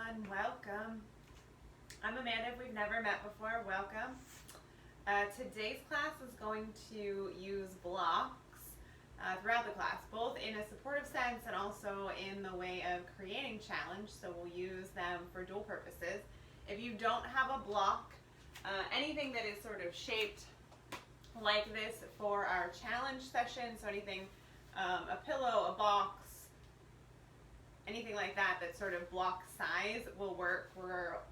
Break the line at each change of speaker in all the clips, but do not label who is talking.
everyone, welcome. I'm Amanda. If we've never met before, welcome. Today's class is going to use blocks throughout the class, both in a supportive sense and also in the way of creating challenge, so we'll use them for dual purposes. If you don't have a block, anything that is sort of shaped like this for our challenge session, so anything, a pillow, a box, anything like that that sort of block size will work.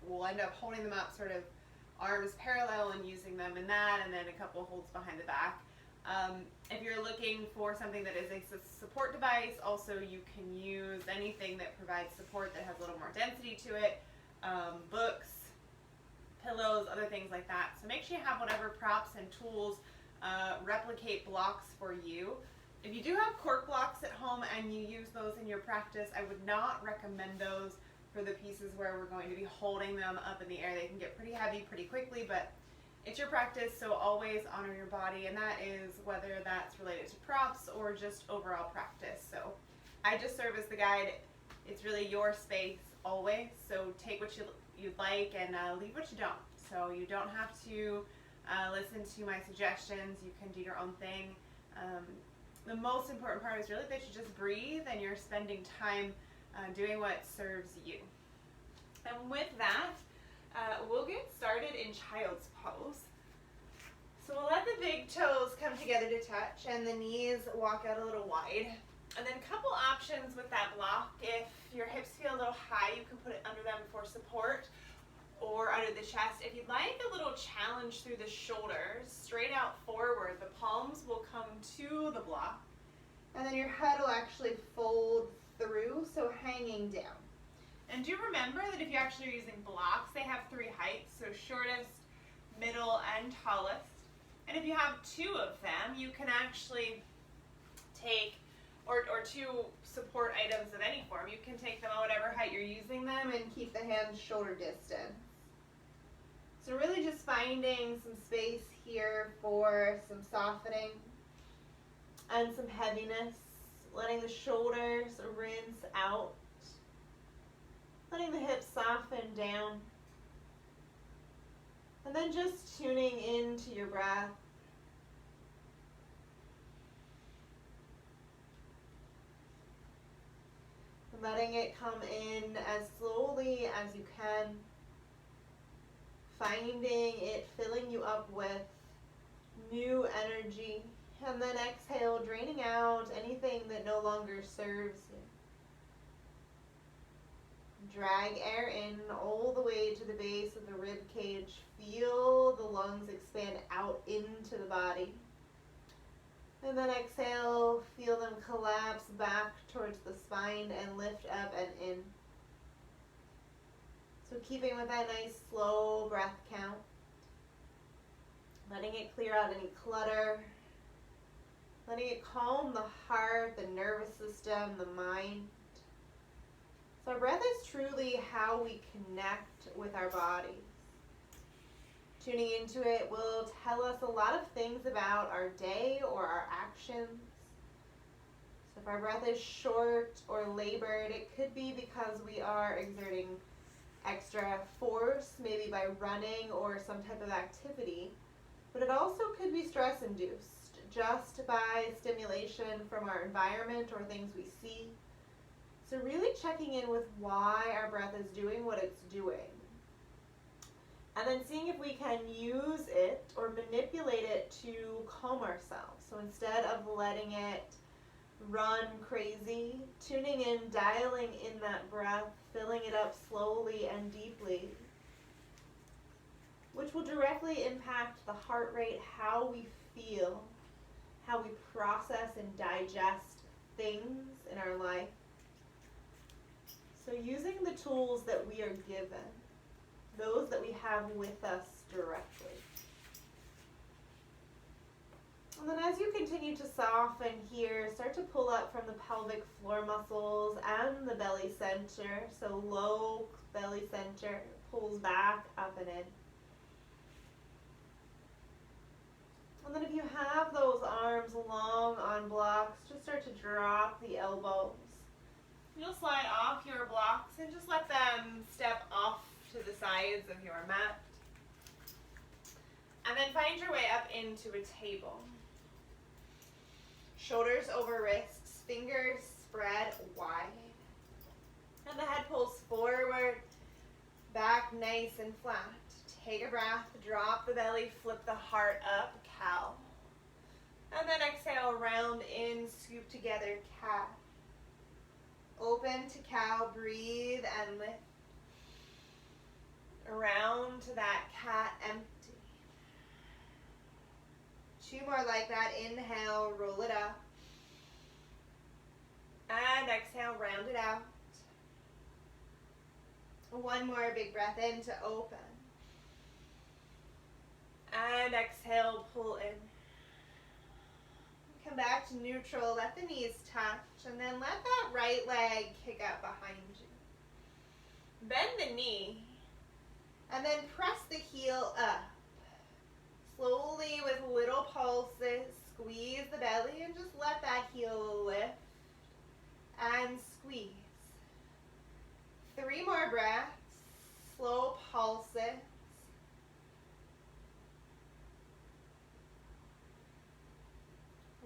We'll end up holding them up sort of arms parallel and using them in that, and then a couple holds behind the back. If you're looking for something that is a support device, also you can use anything that provides support that has a little more density to it, books, pillows, other things like that. So make sure you have whatever props and tools replicate blocks for you. If you do have cork blocks at home and you use those in your practice, I would not recommend those for the pieces where we're going to be holding them up in the air. They can get pretty heavy pretty quickly, but it's your practice, so always honor your body, and that is whether that's related to props or just overall practice. So I just serve as the guide. It's really your space always, so take what you'd like and leave what you don't. So you don't have to listen to my suggestions. You can do your own thing. The most important part is really that you just breathe and you're spending time doing what serves you. And with that, we'll get started in child's pose. So we'll let the big toes come together to touch and the knees walk out a little wide. And then a couple options with that block. If your hips feel a little high, you can put it under them for support or under the chest. If you'd like a little challenge through the shoulders, straight out forward, the palms will come to the block, and then your head will actually fold through, so hanging down. And do remember that if you actually are using blocks, they have three heights, so shortest, middle, and tallest. And if you have two of them, you can actually take, or two support items of any form, you can take them at whatever height you're using them and keep the hands shoulder distance. So really just finding some space here for some softening and some heaviness, letting the shoulders rinse out, letting the hips soften down, and then just tuning into your breath. Letting it come in as slowly as you can, finding it filling you up with new energy, and then exhale, draining out anything that no longer serves you. Drag air in all the way to the base of the rib cage. Feel the lungs expand out into the body. And then exhale, feel them collapse back towards the spine and lift up and in. So keeping with that nice slow breath count. Letting it clear out any clutter. Letting it calm the heart, the nervous system, the mind. So our breath is truly how we connect with our bodies. Tuning into it will tell us a lot of things about our day or our actions. So if our breath is short or labored, it could be because we are exerting extra force, maybe by running or some type of activity. But it also could be stress-induced, just by stimulation from our environment or things we see. So really checking in with why our breath is doing what it's doing. And then seeing if we can use it or manipulate it to calm ourselves. So instead of letting it run crazy, tuning in, dialing in that breath, filling it up slowly and deeply, which will directly impact the heart rate, how we feel, how we process and digest things in our life. So using the tools that we are given, those that we have with us directly. And then as you continue to soften here, start to pull up from the pelvic floor muscles and the belly center. So low belly center pulls back, up and in. And then if you have those arms long on blocks, just start to drop the elbows. You'll slide off your blocks and just let them step off to the sides of your mat. And then find your way up into a table. Shoulders over wrists, fingers spread wide. And the head pulls forward, back nice and flat. Take a breath, drop the belly, flip the heart up, cow. And then exhale, round in, scoop together, cat. Open to cow, breathe and lift. Around to that cat, empty. 2 more like that. Inhale, roll it up. And exhale, round it out. 1 more big breath in to open. And exhale, pull in. Come back to neutral, let the knees touch, and then let that right leg kick out behind you. Bend the knee, and then press the heel up. Slowly with little pulses, squeeze the belly and just let that heel lift and squeeze. 3 more breaths, slow pulses.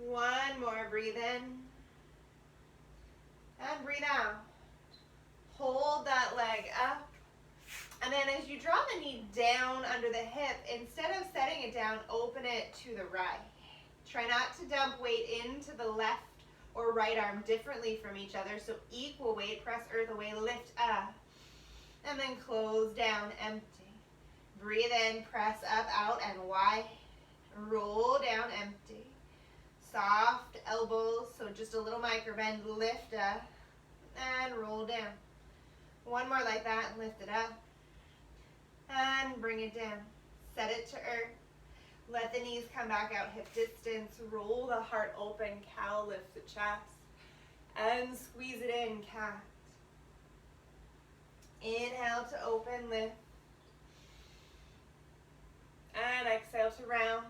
One more, breathe in and breathe out. Hold that leg up. And then as you draw the knee down under the hip, instead of setting it down, open it to the right. Try not to dump weight into the left or right arm differently from each other. So equal weight, press earth away, lift up. And then close down, empty. Breathe in, press up, out, and wide. Roll down, empty. Soft elbows, so just a little micro bend, lift up, and roll down. 1 more like that, and lift it up. And bring it down. Set it to earth. Let the knees come back out hip distance. Roll the heart open, cow, lift the chest. And squeeze it in, cat. Inhale to open, lift. And exhale to round.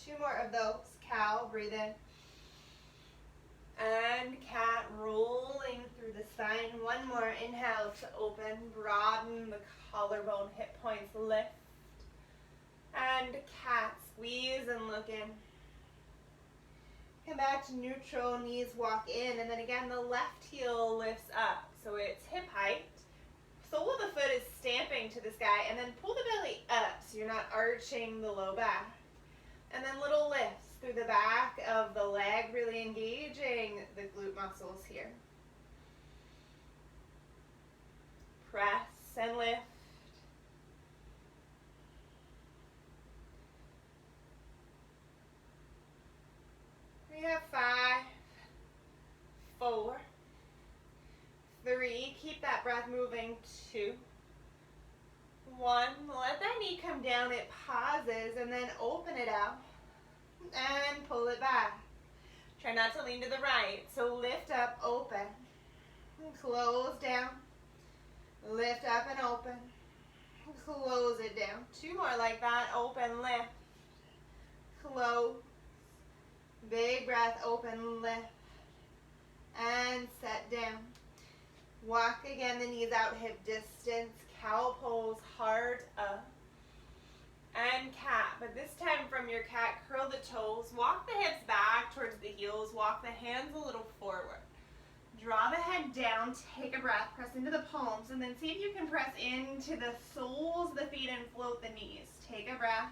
2 more of those. Cow, breathe in. And cat, rolling through the spine. 1 more. Inhale to open. Broaden the collarbone, hip points, lift. And cat, squeeze and look in. Come back to neutral, knees walk in. And then again, the left heel lifts up. So it's hip height. Sole of the foot is stamping to the sky. And then pull the belly up so you're not arching the low back. And then little lifts through the back of the leg, really engaging the glute muscles here. Press and lift. We have 5, 4, 3. Keep that breath moving. 2, 1. Let that knee come down. It pauses and then open it out and pull it back. Try not to lean to the right. So lift up, open, close down, lift up and open, close it down. 2 more like that. Open, lift, close. Big breath, open, lift, and set down. Walk again, the knees out, hip distance. Cow pose, heart up. And cat, but this time from your cat, curl the toes. Walk the hips back towards the heels. Walk the hands a little forward. Draw the head down, take a breath, press into the palms, and then see if you can press into the soles of the feet and float the knees. Take a breath.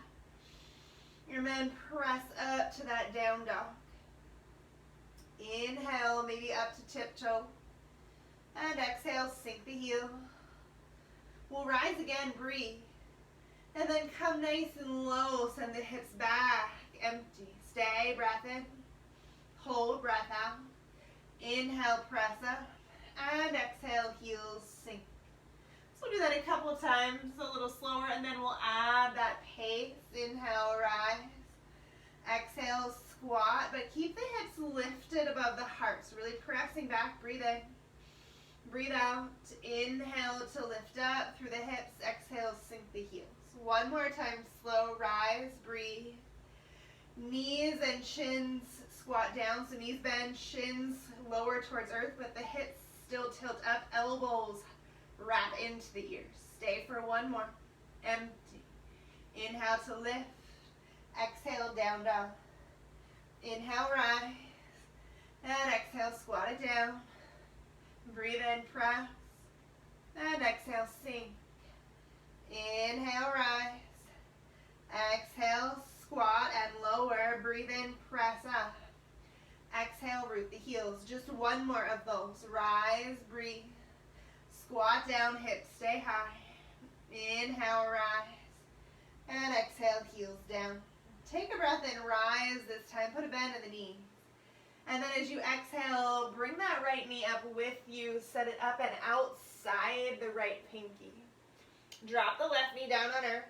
And then press up to that down dog. Inhale, maybe up to tiptoe. And exhale, sink the heel. We'll rise again, breathe. And then come nice and low, send the hips back, empty. Stay, breath in. Hold, breath out. Inhale, press up. And exhale, heels sink. So we'll do that a couple of times, a little slower, and then we'll add that pace. Inhale, rise. Exhale, squat, but keep the hips lifted above the heart. So really pressing back, breathe in. Breathe out. Inhale to lift up through the hips. Exhale, sink the heels. 1 more time, slow, rise, breathe. Knees and shins squat down, so knees bend, shins lower towards earth, but the hips still tilt up, elbows wrap into the ears. Stay for one more. Empty. Inhale to lift. Exhale, down dog. Inhale, rise. And exhale, squat it down. Breathe in, press. And exhale, sink. Inhale, rise. Exhale, squat and lower. Breathe in, press up. Exhale, root the heels. Just one more of those. Rise, breathe. Squat down, hips stay high. Inhale, rise. And exhale, heels down. Take a breath in, rise this time. Put a bend in the knees. And then as you exhale, bring that right knee up with you. Set it up and outside the right pinky. Drop the left knee down on earth.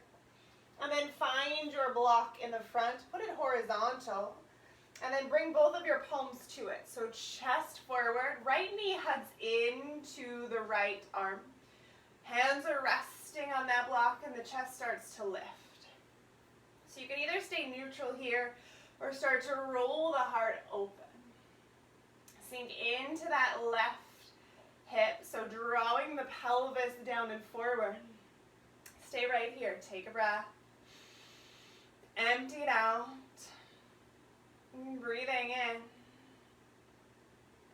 And then find your block in the front. Put it horizontal. And then bring both of your palms to it. So chest forward. Right knee hugs into the right arm. Hands are resting on that block and the chest starts to lift. So you can either stay neutral here or start to roll the heart open. Sink into that left hip. So drawing the pelvis down and forward. Stay right here. Take a breath. Empty it out. Breathing in.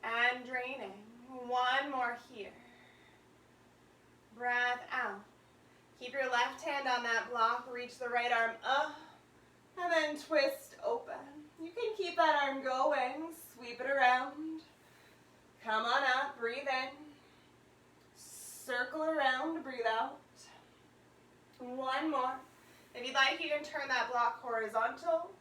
And draining. One more here. Breath out. Keep your left hand on that block. Reach the right arm up. And then twist open. You can keep that arm going. Sweep it around. Come on up. Breathe in. Circle around. Breathe out. One more. If you'd like, you can turn that block horizontal.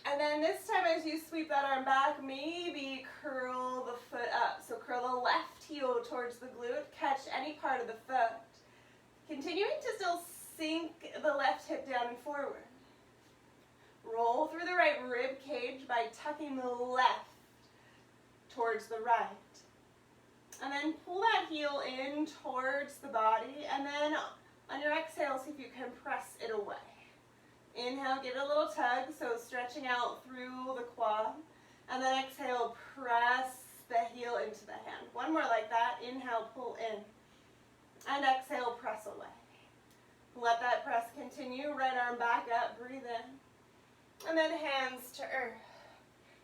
And then this time as you sweep that arm back, maybe curl the foot up. So curl the left heel towards the glute. Catch any part of the foot. Continuing to still sink the left hip down and forward. Roll through the right rib cage by tucking the left towards the right. And then pull that heel in towards the body. And then on your exhale, see if you can press it away. Inhale, give it a little tug, so stretching out through the quad. And then exhale, press the heel into the hand. One more like that. Inhale, pull in. And exhale, press away. Let that press continue. Right arm back up, breathe in. And then hands to earth.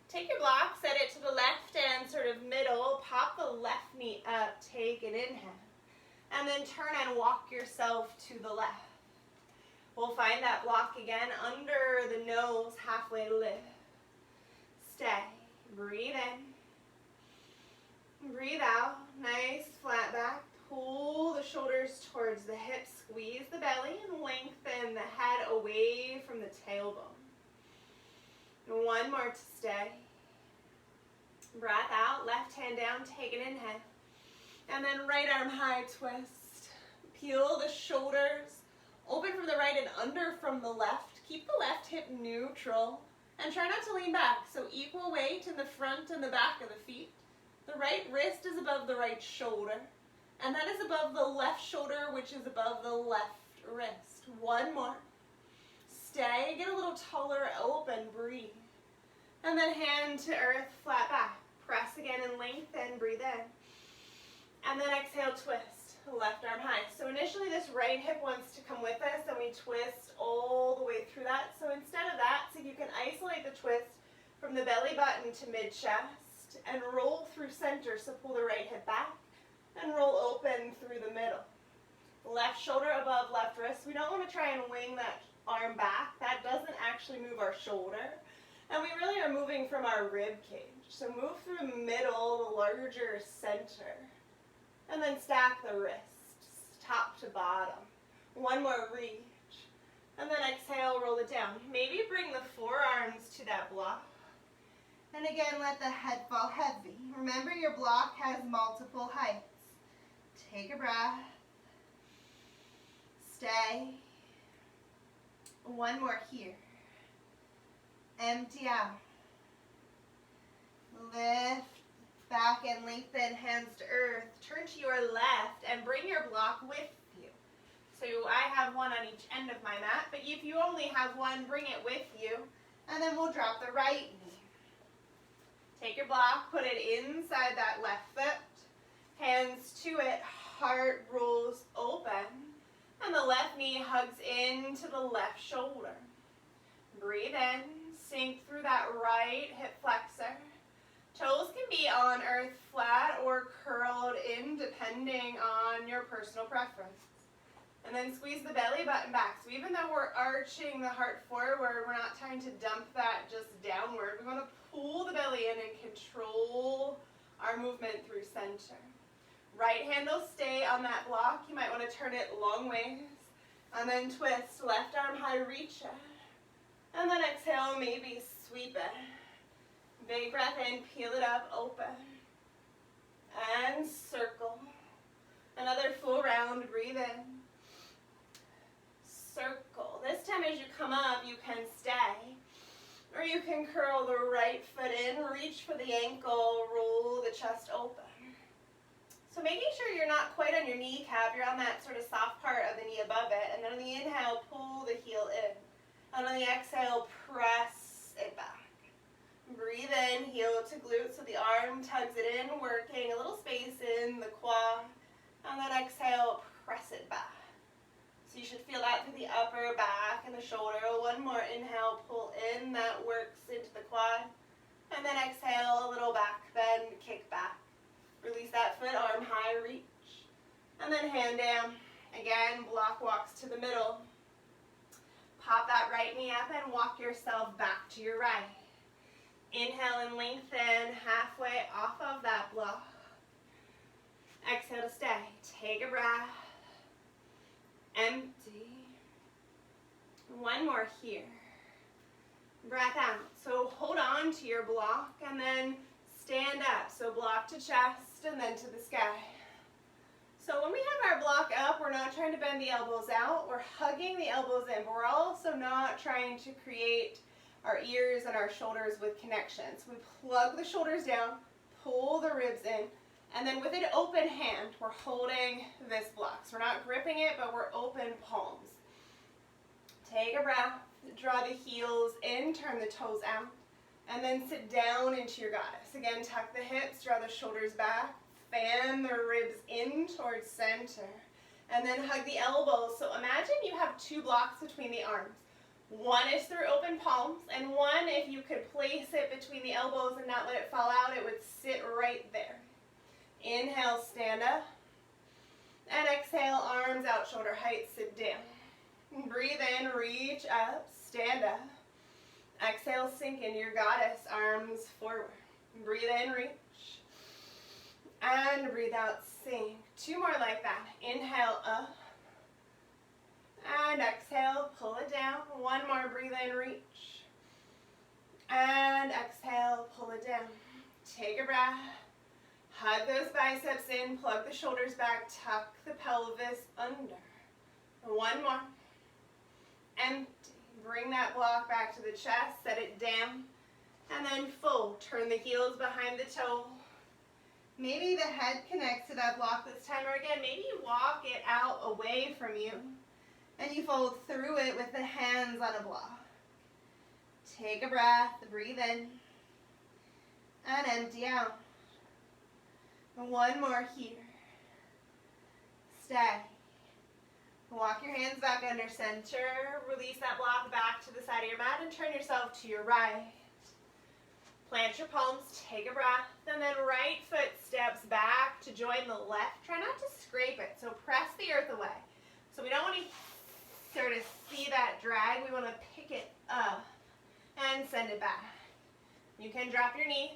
Take your block, set it to the left and sort of middle. Pop the left knee up, take an inhale. And then turn and walk yourself to the left. We'll find that block again under the nose, halfway lift. Stay. Breathe in. Breathe out. Nice flat back. Pull the shoulders towards the hips. Squeeze the belly and lengthen the head away from the tailbone. And one more to stay. Breath out. Left hand down. Take an inhale. And then right arm high twist. Peel the shoulders. Open from the right and under from the left. Keep the left hip neutral. And try not to lean back. So equal weight in the front and the back of the feet. The right wrist is above the right shoulder. And that is above the left shoulder, which is above the left wrist. One more. Stay. Get a little taller, open, breathe. And then hand to earth, flat back. Press again and lengthen, breathe in. And then exhale, twist. Left arm high. So initially this right hip wants to come with us and we twist all the way through that. So instead of that, see if you can isolate the twist from the belly button to mid-chest and roll through center. So pull the right hip back and roll open through the middle. Left shoulder above left wrist. We don't want to try and wing that arm back. That doesn't actually move our shoulder. And we really are moving from our rib cage. So move through the middle, the larger center. And then stack the wrists, top to bottom. One more reach. And then exhale, roll it down. Maybe bring the forearms to that block. And again, let the head fall heavy. Remember, your block has multiple heights. Take a breath. Stay. One more here. Empty out. Lift back and lengthen, hands to earth. Turn to your left and bring your block with you. So I have one on each end of my mat, but if you only have one, bring it with you. And then we'll drop the right knee. Take your block, put it inside that left foot, hands to it, heart rolls open, and the left knee hugs into the left shoulder. Breathe in, sink through that right hip flexor. Toes can be on earth flat or curled in depending on your personal preference. And then squeeze the belly button back. So even though we're arching the heart forward, we're not trying to dump that just downward. We want to pull the belly in and control our movement through center. Right hand will stay on that block. You might want to turn it long ways. And then twist, left arm high, reach it. And then exhale, maybe sweep it. Big breath in, peel it up, open. And circle. Another full round, breathe in. Circle. This time as you come up, you can stay. Or you can curl the right foot in, reach for the ankle, roll the chest open. So making sure you're not quite on your kneecap, you're on that sort of soft part of the knee above it. And then on the inhale, pull the heel in. And on the exhale, press it back. Breathe in, heel to glute, so the arm tugs it in, working a little space in the quad. And then exhale, press it back. So you should feel that through the upper back and the shoulder. One more inhale, pull in, that works into the quad. And then exhale, a little back bend, kick back. Release that foot, arm high, reach. And then hand down. Again, block walks to the middle. Pop that right knee up and walk yourself back to your right. Inhale and lengthen halfway off of that block. Exhale to stay. Take a breath. Empty. One more here. Breath out. So hold on to your block and then stand up. So block to chest and then to the sky. So when we have our block up, we're not trying to bend the elbows out. We're hugging the elbows in, but we're also not trying to create our ears and our shoulders with connections. We plug the shoulders down, pull the ribs in, and then with an open hand, we're holding this block. So we're not gripping it, but we're open palms. Take a breath, draw the heels in, turn the toes out, and then sit down into your goddess. Again, tuck the hips, draw the shoulders back, fan the ribs in towards center, and then hug the elbows. So imagine you have two blocks between the arms. One is through open palms, and one, if you could place it between the elbows and not let it fall out, it would sit right there. Inhale, stand up, and exhale, arms out, shoulder height, sit down. Breathe in, reach up, stand up. Exhale, sink into your goddess, arms forward. Breathe in, reach. And breathe out, sink. Two more like that. Inhale, up. And exhale, pull it down. One more, breathe in, reach. And exhale, pull it down. Take a breath. Hug those biceps in, plug the shoulders back, tuck the pelvis under. One more. Empty. Bring that block back to the chest, set it down, and then fold. Turn the heels behind the toe. Maybe the head connects to that block this time, or again, maybe you walk it out away from you, and you fold through it with the hands on a block. Take a breath, breathe in, and empty out. One more here. Stay. Walk your hands back under center. Release that block back to the side of your mat and turn yourself to your right. Plant your palms, take a breath, and then right foot steps back to join the left. Try not to scrape it, so press the earth away. So we don't want to sort of see that drag. We want to pick it up and send it back. You can drop your knees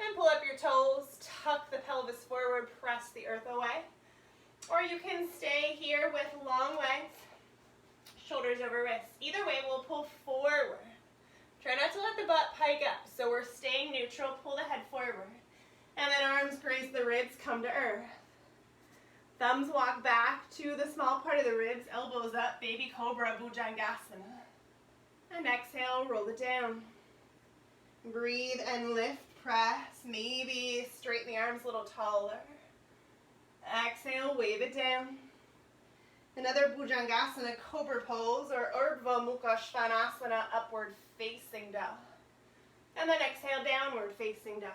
and pull up your toes, tuck the pelvis forward, press the earth away. Or you can stay here with long legs, shoulders over wrists. Either way, we'll pull forward. Try not to let the butt pike up. So we're staying neutral, pull the head forward. And then arms graze the ribs, come to earth. Thumbs walk back to the small part of the ribs, elbows up, baby cobra, bhujangasana. And exhale, roll it down. Breathe and lift, press, maybe straighten the arms a little taller. Exhale, wave it down. Another bhujangasana, cobra pose, or urdhva mukha svanasana, upward facing dog.
And then exhale, downward facing dog.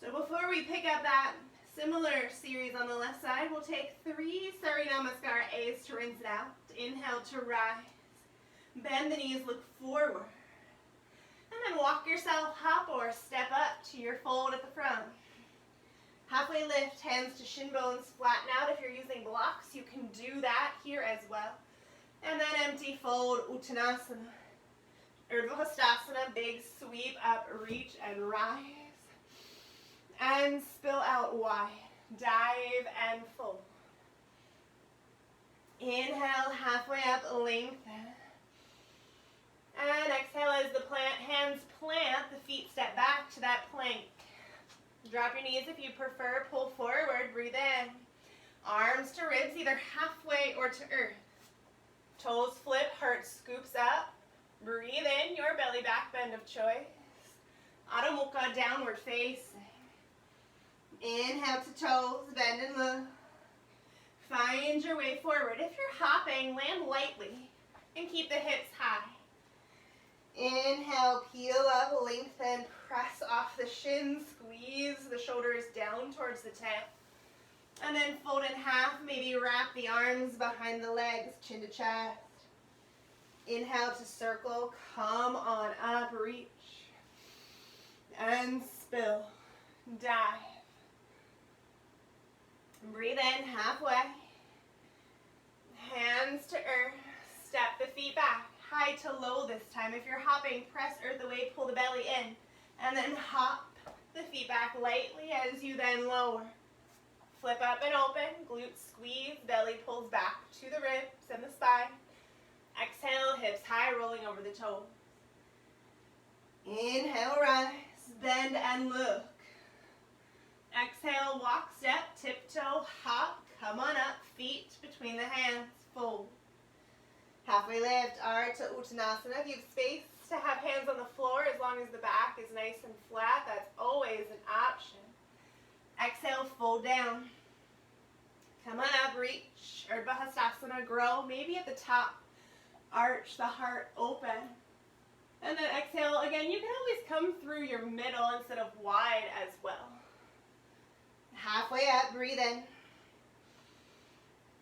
So before we pick up that similar series on the left side, we'll take 3 Surya Namaskar A's to rinse it out. Inhale to rise. Bend the knees, look forward. And then walk yourself up or step up to your fold at the front. Halfway lift, hands to shin bones, flatten out. If you're using blocks, you can do that here as well. And then empty fold, Uttanasana. Urdhva Hastasana, big sweep up, reach and rise. And spill out wide. Dive and fold. Inhale, halfway up, lengthen. And exhale as the hands plant, the feet step back to that plank. Drop your knees if you prefer, pull forward, breathe in. Arms to ribs, either halfway or to earth. Toes flip, heart scoops up. Breathe in, your belly back bend of choice. Adho Mukha, downward facing. Inhale to toes, bend and look. Find your way forward. If you're hopping, land lightly and keep the hips high. Inhale, peel up, lengthen, press off the shins, squeeze the shoulders down towards the tail. And then fold in half, maybe wrap the arms behind the legs, chin to chest. Inhale to circle, come on up, reach. And spill, dive. Breathe in, halfway. Hands to earth, step the feet back. High to low this time. If you're hopping, press earth away, pull the belly in. And then hop the feet back lightly as you then lower. Flip up and open, glutes squeeze, belly pulls back to the ribs and the spine. Exhale, hips high, rolling over the toes. Inhale, rise, bend and look. Exhale, walk, step, tiptoe, hop, come on up, feet between the hands, fold. Halfway lift, Ardha Uttanasana. If you have space to have hands on the floor, as long as the back is nice and flat, that's always an option. Exhale, fold down. Come on up, reach. Urdhva Hastasana, grow, maybe at the top. Arch the heart open. And then exhale, again, you can always come through your middle instead of wide as well. Halfway up, breathe in.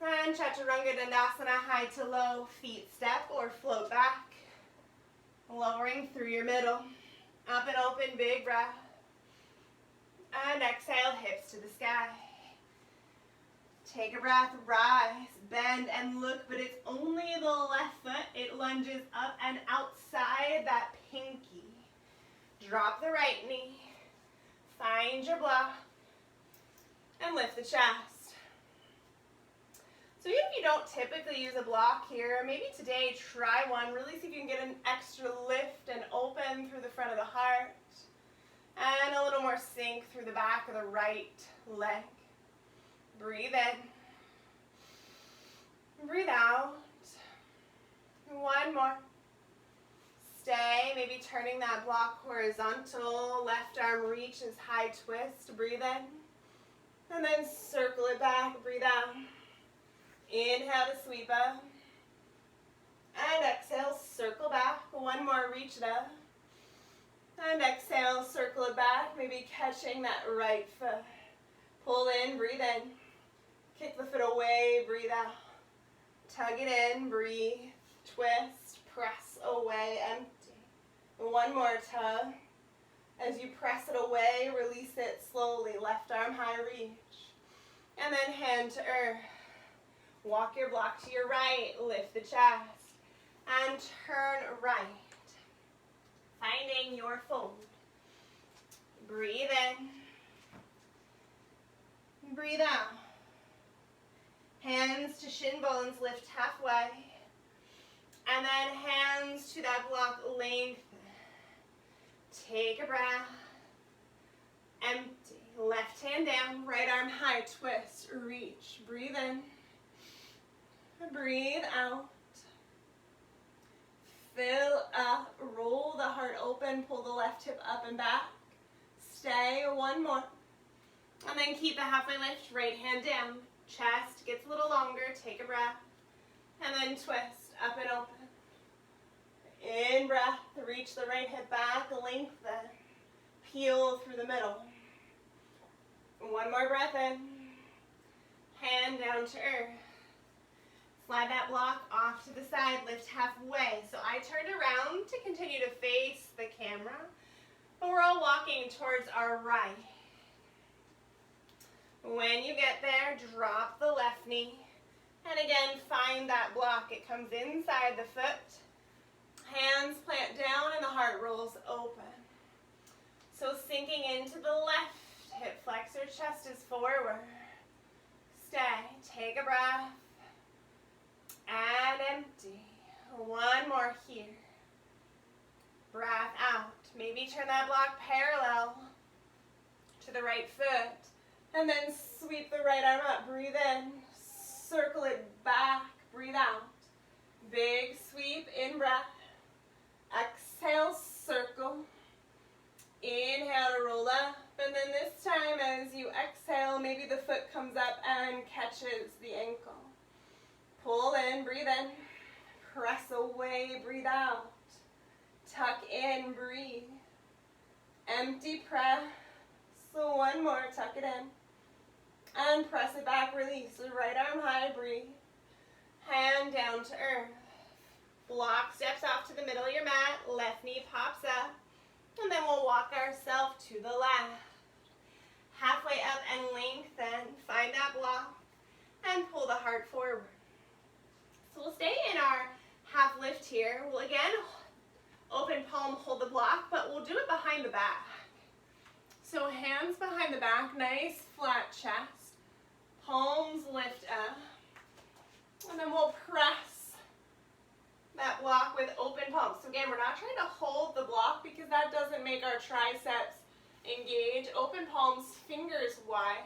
And Chaturanga Dandasana, high to low, feet step or float back. Lowering through your middle. Up and open, big breath. And exhale, hips to the sky. Take a breath, rise, bend and look, but it's only the left foot. It lunges up and outside that pinky. Drop the right knee. Find your block. And lift the chest. So even if you don't typically use a block here, maybe today try one. Really see if you can get an extra lift and open through the front of the heart. And a little more sink through the back of the right leg. Breathe in. Breathe out. One more. Stay, maybe turning that block horizontal. Left arm reaches, high twist. Breathe in. And then circle it back. Breathe out. Inhale to sweep up. And exhale, circle back. One more, reach it up. And exhale, circle it back. Maybe catching that right foot. Pull in, breathe in. Kick the foot away, breathe out. Tug it in, breathe. Twist, press away, empty. One more tug. As you press it away, release it slowly. Left arm high, reach. And then hand to earth. Walk your block to your right, lift the chest, and turn right. Finding your fold. Breathe in. Breathe out. Hands to shin bones, lift halfway. And then hands to that block, lengthen. Take a breath. Empty. Left hand down, right arm high, twist, reach. Breathe in. Breathe out. Fill up, roll the heart open, pull the left hip up and back. Stay, one more. And then keep the halfway lift, right hand down. Chest gets a little longer, take a breath. And then twist, up and open. In breath, reach. reach the right hip back, lengthen. Peel through the middle. One more breath in. Hand down to earth. Slide that block off to the side, lift halfway. So I turned around to continue to face the camera, but we're all walking towards our right. When you get there, drop the left knee. And again, find that block. It comes inside the foot. Hands plant down and the heart rolls open. So sinking into the left, hip flexor, chest is forward. Stay, take a breath. And empty. One more here. Breath out. Maybe turn that block parallel to the right foot. And then sweep the right arm up. Breathe in. Circle it back. Breathe out. Big sweep. In breath. Exhale, circle. Inhale to roll up. And then this time as you exhale, maybe the foot comes up and catches the ankle. Pull in, breathe in. Press away, breathe out. Tuck in, breathe. Empty press. So one more, tuck it in. And press it back, release. So right arm high, breathe. Hand down to earth. Block steps off to the middle of your mat. Left knee pops up. And then we'll walk ourselves to the left. Halfway up and lengthen. Find that block. And pull the heart forward. So we'll stay in our half lift here. We'll again open palm, hold the block, but we'll do it behind the back. So hands behind the back, nice flat chest. Palms lift up. And then we'll press that block with open palms. So again, we're not trying to hold the block because that doesn't make our triceps engage. Open palms, fingers wide.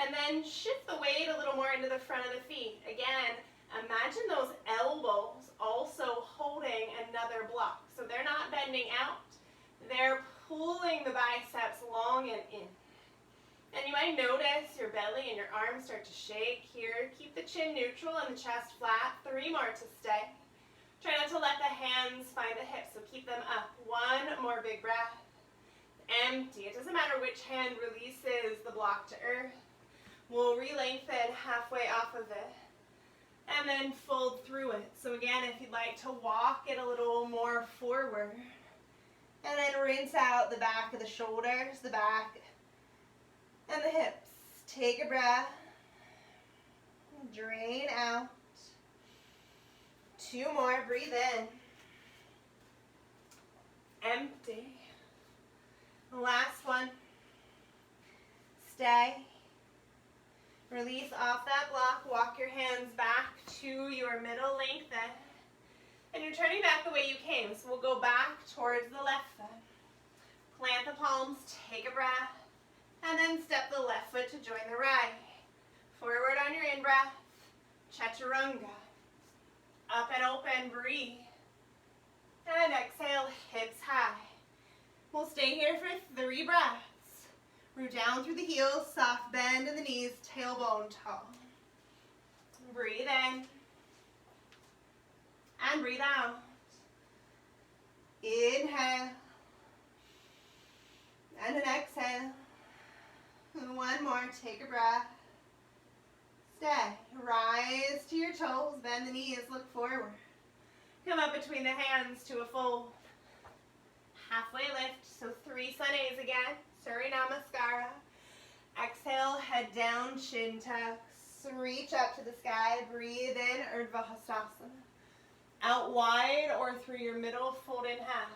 And then shift the weight a little more into the front of the feet. Again, imagine those elbows also holding another block. So they're not bending out. They're pulling the biceps long and in. And you might notice your belly and your arms start to shake here. Keep the chin neutral and the chest flat. 3 more to stay. Try not to let the hands find the hips, so keep them up. One more big breath. Empty. It doesn't matter which hand releases the block to earth. We'll re-lengthen halfway off of it. And then fold through it. So again, if you'd like to walk it a little more forward. And then rinse out the back of the shoulders, the back, and the hips. Take a breath. Drain out. 2 more. Breathe in. Empty. Last one. Stay. Release off that block. Walk your hands back to your middle lengthen. And you're turning back the way you came. So we'll go back towards the left foot. Plant the palms, take a breath, and then step the left foot to join the right. Forward on your in-breath, chaturanga. Up and open, breathe. And exhale, hips high. We'll stay here for 3 breaths. Root down through the heels, soft bend in the knees, tailbone tall. Breathe in. And breathe out. Inhale. And an exhale. And 1 more. Take a breath. Stay. Rise to your toes. Bend the knees. Look forward. Come up between the hands to a fold. Halfway lift. So 3 sunnays again. Surya Namaskara. Exhale. Head down. Chin tucks. Reach up to the sky. Breathe in. Urdhva Hastasana. Out wide or through your middle, fold in half.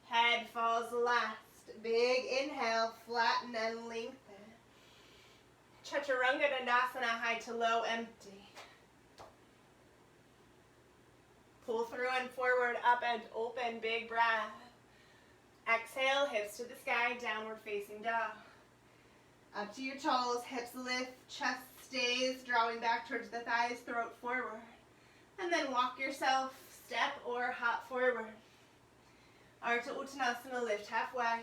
Head falls last. Big inhale, flatten and lengthen. Chaturanga Dandasana, high to low, empty. Pull through and forward, up and open, big breath. Exhale, hips to the sky, downward facing dog. Up to your toes, hips lift, chest stays, drawing back towards the thighs, throat forward. And then walk yourself, step or hop forward. Ardha Uttanasana, lift halfway.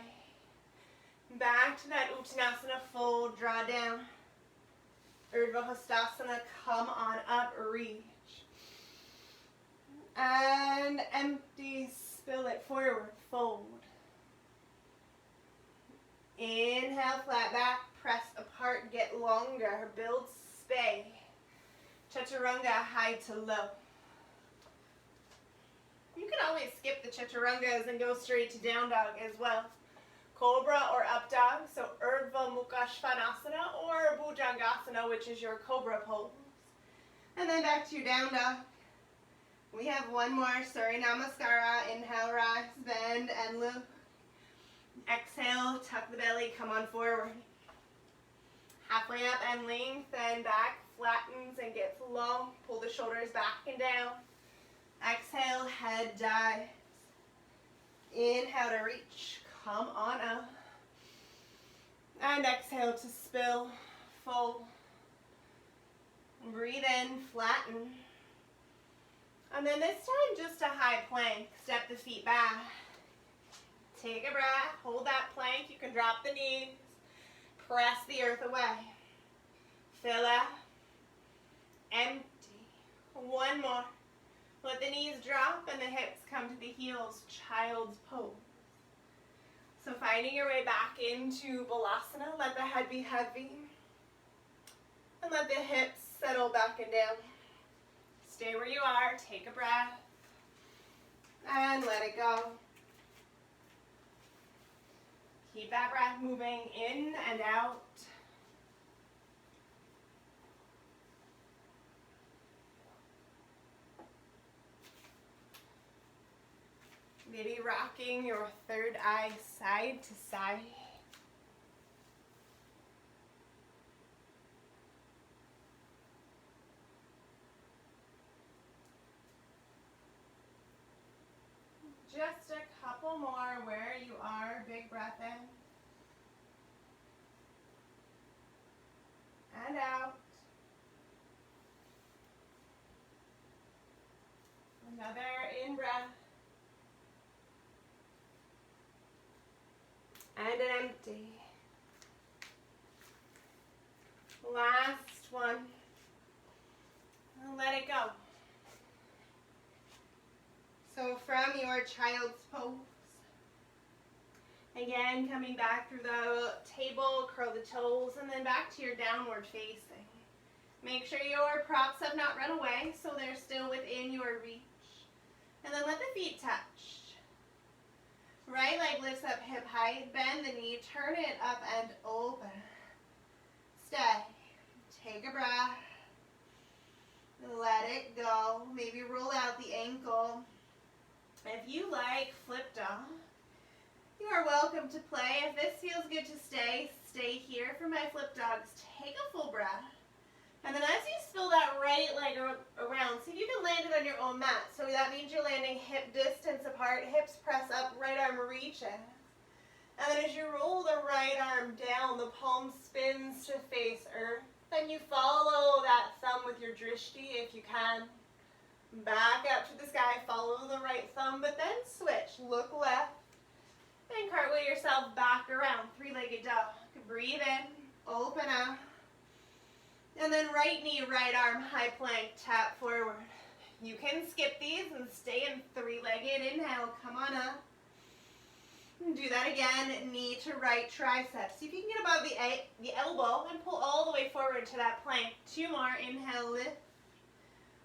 Back to that Uttanasana, fold, draw down. Urdhva Hastasana, come on up, reach. And empty, spill forward, fold. Inhale, flat back, press apart, get longer, build space. Chaturanga, high to low. You can always skip the chaturangas and go straight to down dog as well. Cobra or up dog, so Urdhva Mukha Svanasana or Bhujangasana, which is your cobra pose. And then back to your down dog. We have one more, Surya Namaskara. Inhale, rise, bend, and loop. Exhale, tuck the belly, come on forward. Halfway up and lengthen back, flattens and gets long. Pull the shoulders back and down. Exhale, head dives. Inhale to reach, come on up. And exhale to spill, fold. Breathe in, flatten. And then this time just a high plank. Step the feet back. Take a breath, hold that plank. You can drop the knees. Press the earth away. Fill up. Empty. One more. Let the knees drop and the hips come to the heels. Child's pose. So finding your way back into Balasana. Let the head be heavy. And let the hips settle back and down. Stay where you are. Take a breath. And let it go. Keep that breath moving in and out. Maybe rocking your third eye side to side. Just a couple more where you are. Big breath in. And out. Another in breath. And an empty. Last one. And let it go. So from your child's pose, again coming back through the table, curl the toes, and then back to your downward facing. Make sure your props have not run away, so they're still within your reach. And then let the feet touch. Right leg lifts up hip height, bend the knee, turn it up and open. Stay. Take a breath. Let it go. Maybe roll out the ankle. If you like flip dog, you are welcome to play. If this feels good to stay, stay here for my flip dogs. Take a full breath. And then as you spill that right leg around, see if you can land it on your own mat. So that means you're landing hip distance apart, hips press up, right arm reaches. And then as you roll the right arm down, the palm spins to face earth. Then you follow that thumb with your drishti if you can. Back up to the sky, follow the right thumb, but then switch. Look left, and cartwheel yourself back around. Three-legged dog. Breathe in, open up. And then right knee, right arm, high plank, tap forward. You can skip these and stay in three-legged. Inhale, come on up. And do that again, knee to right tricep. See if you can get above the elbow and pull all the way forward to that plank. Two more, inhale, lift.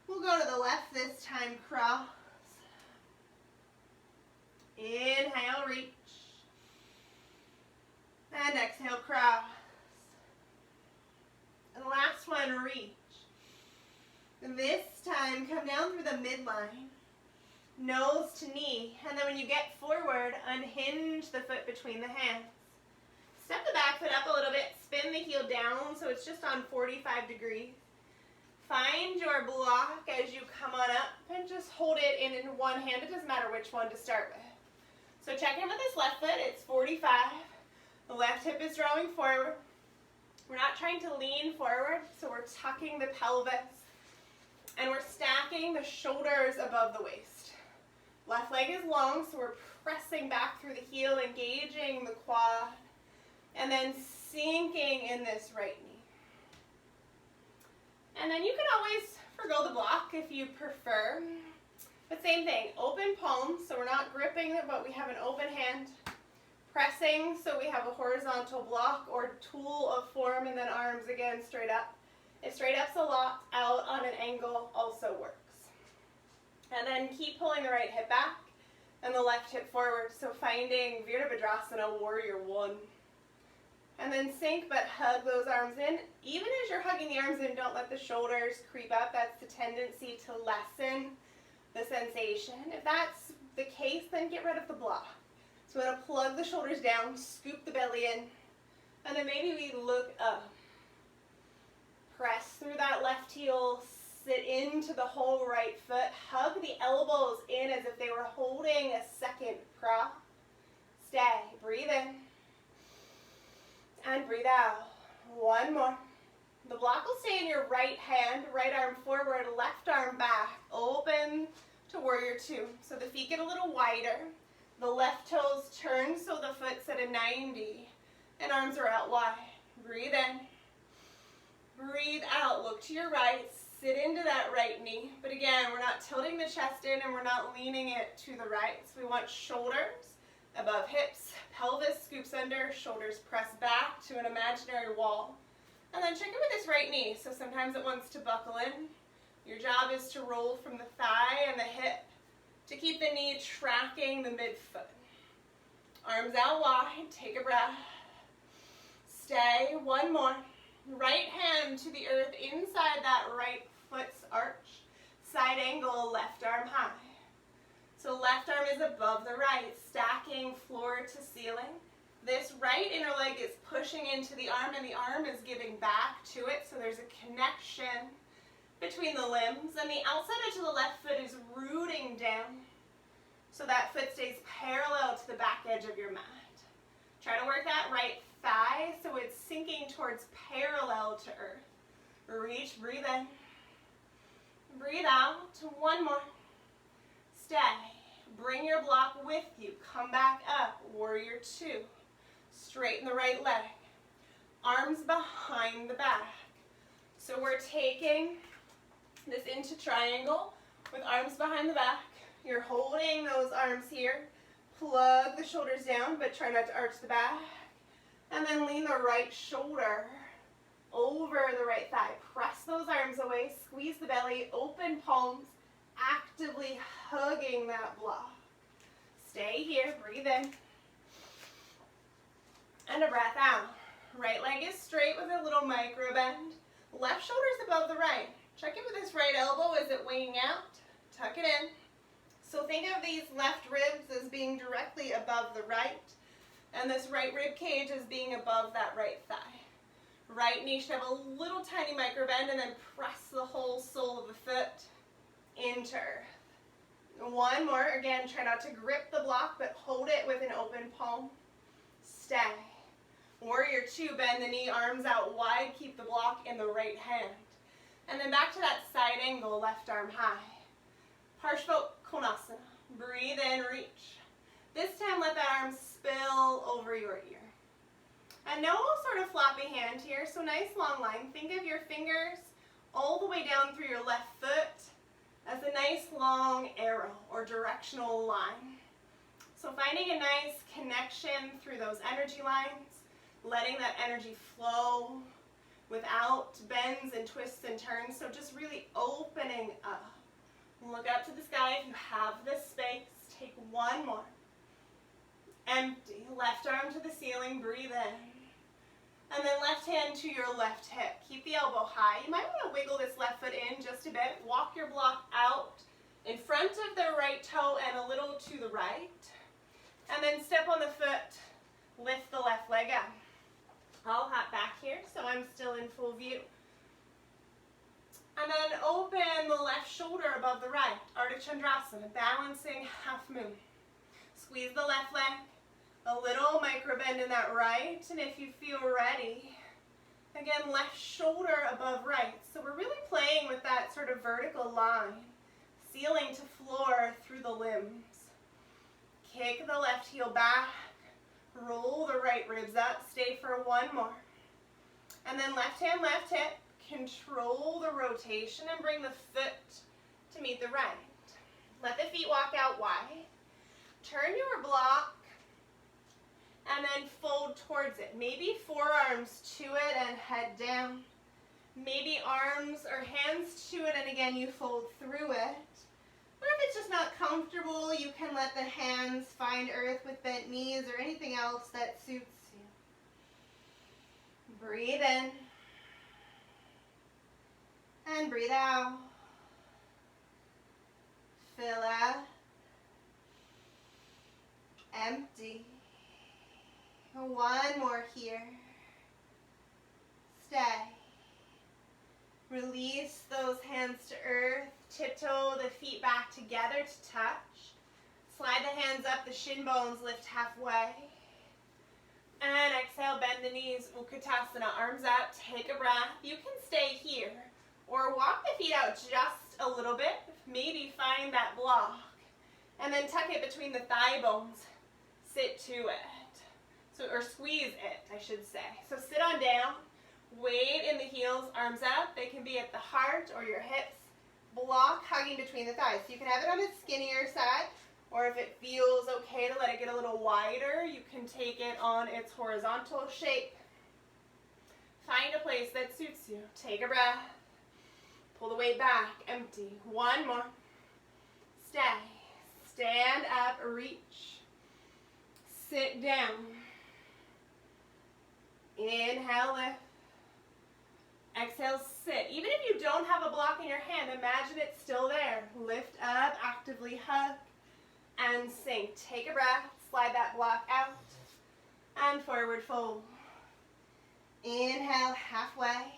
We'll go to the left this time, cross. Inhale, reach. And exhale, cross. And last one, reach. And this time, come down through the midline. Nose to knee. And then when you get forward, unhinge the foot between the hands. Step the back foot up a little bit. Spin the heel down so it's just on 45 degrees. Find your block as you come on up and just hold it in one hand. It doesn't matter which one to start with. So check in with this left foot. It's 45. The left hip is drawing forward. We're not trying to lean forward, so we're tucking the pelvis. And we're stacking the shoulders above the waist. Left leg is long, so we're pressing back through the heel, engaging the quad, and then sinking in this right knee. And then you can always forgo the block if you prefer. But same thing, open palms, so we're not gripping it, but we have an open hand. Pressing, so we have a horizontal block or tool of form, and then arms again straight up. If straight up's a lot, out on an angle also works. And then keep pulling the right hip back and the left hip forward, so finding Virabhadrasana, warrior one. And then sink, but hug those arms in. Even as you're hugging the arms in, don't let the shoulders creep up. That's the tendency to lessen the sensation. If that's the case, then get rid of the block. So we're going to plug the shoulders down, scoop the belly in, and then maybe we look up. Press through that left heel, sit into the whole right foot, hug the elbows in as if they were holding a second prop. Stay, breathe in, and breathe out. One more. The block will stay in your right hand, right arm forward, left arm back, open to warrior two. So the feet get a little wider. The left toes turn so the foot's at a 90, and arms are out wide. Breathe in. Breathe out. Look to your right. Sit into that right knee. But again, we're not tilting the chest in and we're not leaning it to the right. So we want shoulders above hips. Pelvis scoops under. Shoulders press back to an imaginary wall. And then check in with this right knee. So sometimes it wants to buckle in. Your job is to roll from the thigh and the hip to keep the knee tracking the midfoot. Arms out wide. Take a breath. Stay. One more. Right hand to the earth inside that right foot's arch. Side angle, left arm high. So left arm is above the right, stacking floor to ceiling. This right inner leg is pushing into the arm and the arm is giving back to it, so there's a connection between the limbs. And the outside edge of the left foot is rooting down, so that foot stays parallel to the back edge of your mat. Try to work that right thigh so it's sinking towards parallel to earth. Reach, breathe in. Breathe out. One more. Stay. Bring your block with you. Come back up. Warrior two. Straighten the right leg. Arms behind the back. So we're taking this into triangle with arms behind the back. You're holding those arms here. Plug the shoulders down, but try not to arch the back. And then lean the right shoulder over the right thigh. Press those arms away, squeeze the belly, open palms, actively hugging that block. Stay here, breathe in. And a breath out. Right leg is straight with a little micro bend. Left shoulder is above the right. Check in with this right elbow. Is it weighing out? Tuck it in. So think of these left ribs as being directly above the right, and this right rib cage as being above that right thigh. Right knee should have a little tiny micro bend, and then press the whole sole of the foot into earth. One more. Again, try not to grip the block, but hold it with an open palm. Stay. Warrior two, bend the knee, arms out wide, keep the block in the right hand. And then back to that side angle, left arm high. Parshva-Konasana. Breathe in, reach. This time let that arm spill over your ear. And no sort of floppy hand here, so nice long line. Think of your fingers all the way down through your left foot as a nice long arrow or directional line. So finding a nice connection through those energy lines, letting that energy flow without bends and twists and turns, so just really opening up. Look up to the sky if you have this space. Take one more. Empty. Left arm to the ceiling. Breathe in. And then left hand to your left hip. Keep the elbow high. You might want to wiggle this left foot in just a bit. Walk your block out in front of the right toe and a little to the right. And then step on the foot. Lift the left leg up. I'll hop back here so I'm still in full view. And then open the left shoulder above the right. Ardha Chandrasana, balancing half moon. Squeeze the left leg. A little micro bend in that right. And if you feel ready, again, left shoulder above right. So we're really playing with that sort of vertical line. Ceiling to floor through the limbs. Kick the left heel back. Roll the right ribs up. Stay for one more. And then left hand, left hip. Control the rotation and bring the foot to meet the right. Let the feet walk out wide. Turn your block and then fold towards it. Maybe forearms to it and head down. Maybe arms or hands to it and again you fold through it. Or if it's just not comfortable, you can let the hands find earth with bent knees or anything else that suits you. Breathe in and breathe out. Fill out. Empty. One more here. Stay. Release those hands to earth. Tiptoe the feet back together to touch. Slide the hands up, the shin bones lift halfway. And exhale, bend the knees, Utkatasana, arms up, take a breath. You can stay here or walk the feet out just a little bit. Maybe find that block. And then tuck it between the thigh bones. Sit to it. Or squeeze it, I should say. So sit on down. Weight in the heels, arms up. They can be at the heart or your hips. Block hugging between the thighs. So you can have it on the skinnier side, or if it feels okay to let it get a little wider, you can take it on its horizontal shape. Find a place that suits you. Take a breath. Pull the weight back. Empty. One more. Stay. Stand up. Reach. Sit down. Inhale, lift. Exhale, sit. Even if you don't have a block in your hand, imagine it's still there. Lift up, actively hug, and sink. Take a breath, slide that block out, and forward fold. Inhale, halfway.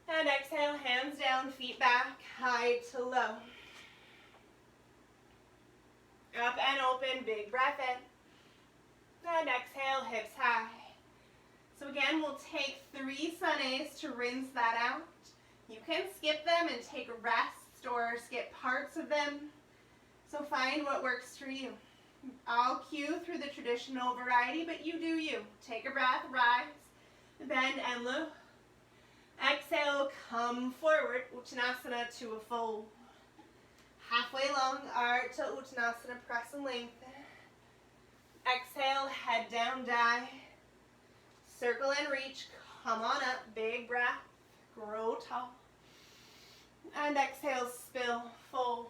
And exhale, hands down, feet back, high to low. Up and open, big breath in. And exhale, hips high. So again, we'll take 3 sunes to rinse that out. You can skip them and take a rest or skip parts of them. So find what works for you. I'll cue through the traditional variety, but you do you. Take a breath, rise, bend and lift. Exhale, come forward, Uttanasana to a fold. Halfway long arch to Uttanasana, press and lengthen. Exhale, head down, dive. Circle and reach, come on up, big breath, grow tall. And exhale, spill, fold.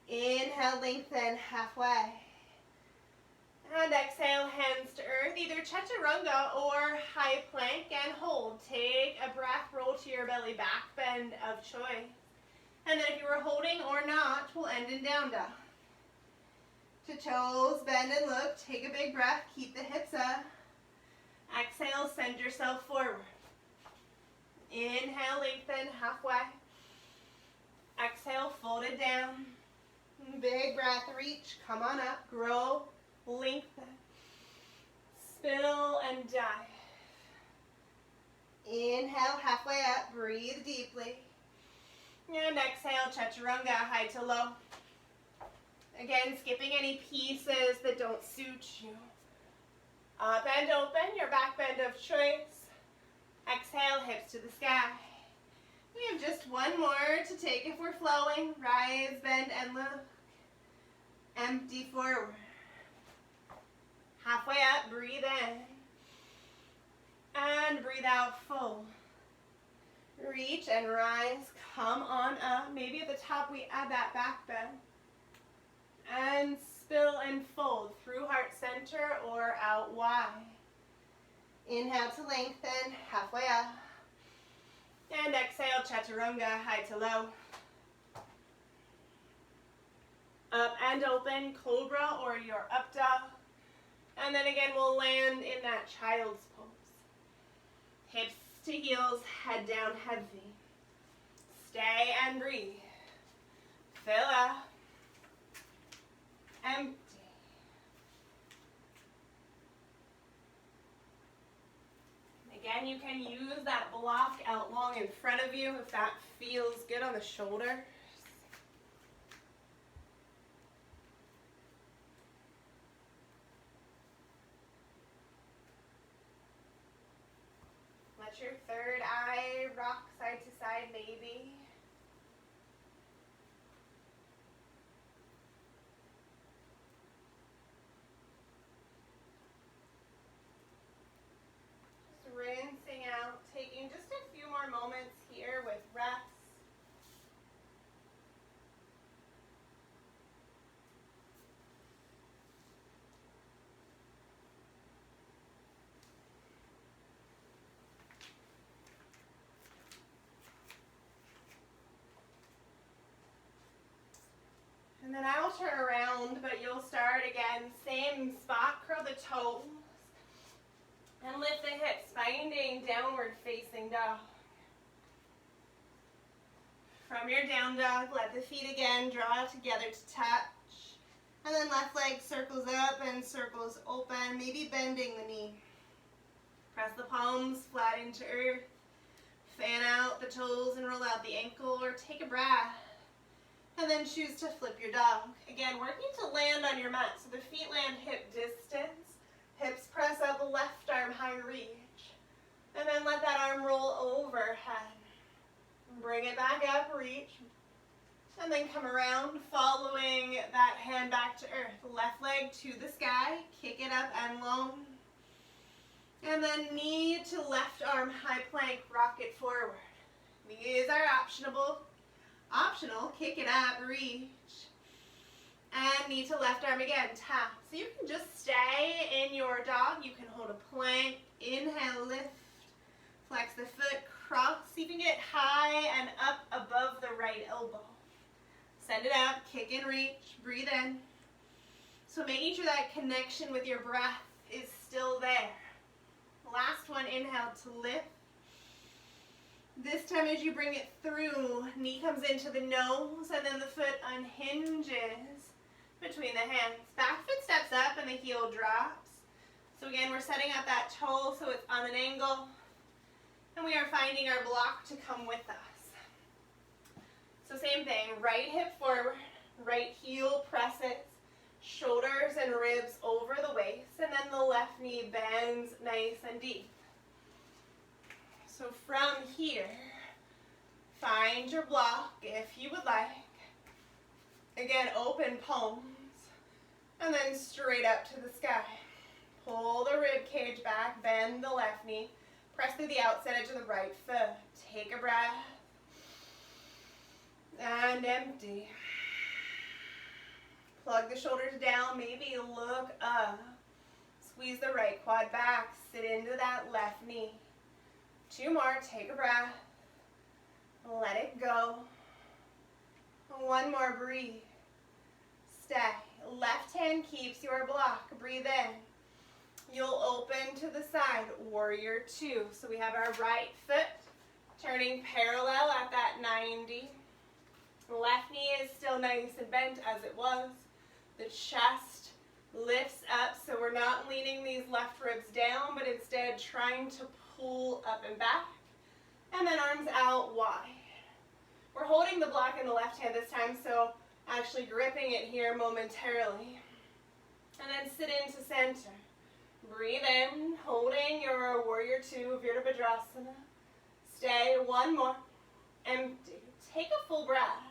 Inhale, lengthen, halfway. And exhale, hands to earth, either chaturanga or high plank and hold. Take a breath, roll to your belly, back bend of choice. And then if you were holding or not, we'll end in down dog. To toes, bend and look, take a big breath, keep the hips up. Exhale, send yourself forward. Inhale, lengthen, halfway. Exhale, fold it down. Big breath, reach, come on up, grow, lengthen. Spill and dive. Inhale, halfway up, breathe deeply. And exhale, chaturanga, high to low. Again, skipping any pieces that don't suit you. Up and open, your back bend of choice. Exhale, hips to the sky. We have just one more to take if we're flowing. Rise, bend, and look. Empty forward. Halfway up, breathe in. And breathe out, full. Reach and rise, come on up. Maybe at the top we add that back bend. And spill and fold through heart center or out wide. Inhale to lengthen, halfway up. And exhale, chaturanga, high to low. Up and open, cobra or your up dog. And then again, we'll land in that child's pose. Hips to heels, head down heavy. Stay and breathe. Fill up. Empty. Again, you can use that block out long in front of you if that feels good on the shoulders. Let your third eye rock side to side maybe. I'll turn around, but you'll start again, same spot, curl the toes, and lift the hips, finding downward facing dog. From your down dog, let the feet again draw together to touch. And then left leg circles up and circles open, maybe bending the knee. Press the palms flat into earth. Fan out the toes and roll out the ankle, or take a breath. And then choose to flip your dog. Again, working to land on your mat, so the feet land hip distance. Hips press up, left arm high reach. And then let that arm roll overhead. Bring it back up, reach. And then come around, following that hand back to earth. Left leg to the sky, kick it up and long. And then knee to left arm, high plank, rock it forward. These are optional, kick it up, reach. And knee to left arm again, tap. So you can just stay in your dog. You can hold a plank, inhale, lift, flex the foot, cross. See if you can get high and up above the right elbow. Send it up, kick and reach, breathe in. So making sure that connection with your breath is still there. Last one, inhale to lift. This time as you bring it through, knee comes into the nose and then the foot unhinges between the hands. Back foot steps up and the heel drops. So again, we're setting up that toe so it's on an angle. And we are finding our block to come with us. So same thing, right hip forward, right heel presses, shoulders and ribs over the waist, and then the left knee bends nice and deep. So from here, find your block if you would like. Again, open palms, and then straight up to the sky. Pull the rib cage back, bend the left knee, press through the outside edge of the right foot. Take a breath, and empty. Plug the shoulders down, maybe look up. Squeeze the right quad back, sit into that left knee. 2 more, take a breath. Let it go. 1 more, breathe. Stay. Left hand keeps your block, breathe in. You'll open to the side, warrior 2. So we have our right foot turning parallel at that 90. Left knee is still nice and bent as it was. The chest lifts up, so we're not leaning these left ribs down, but instead trying to pull up and back. And then arms out wide. We're holding the block in the left hand this time, so actually gripping it here momentarily. And then sit into center. Breathe in, holding your warrior 2, Virabhadrasana. Stay, 1 more. Empty. Take a full breath.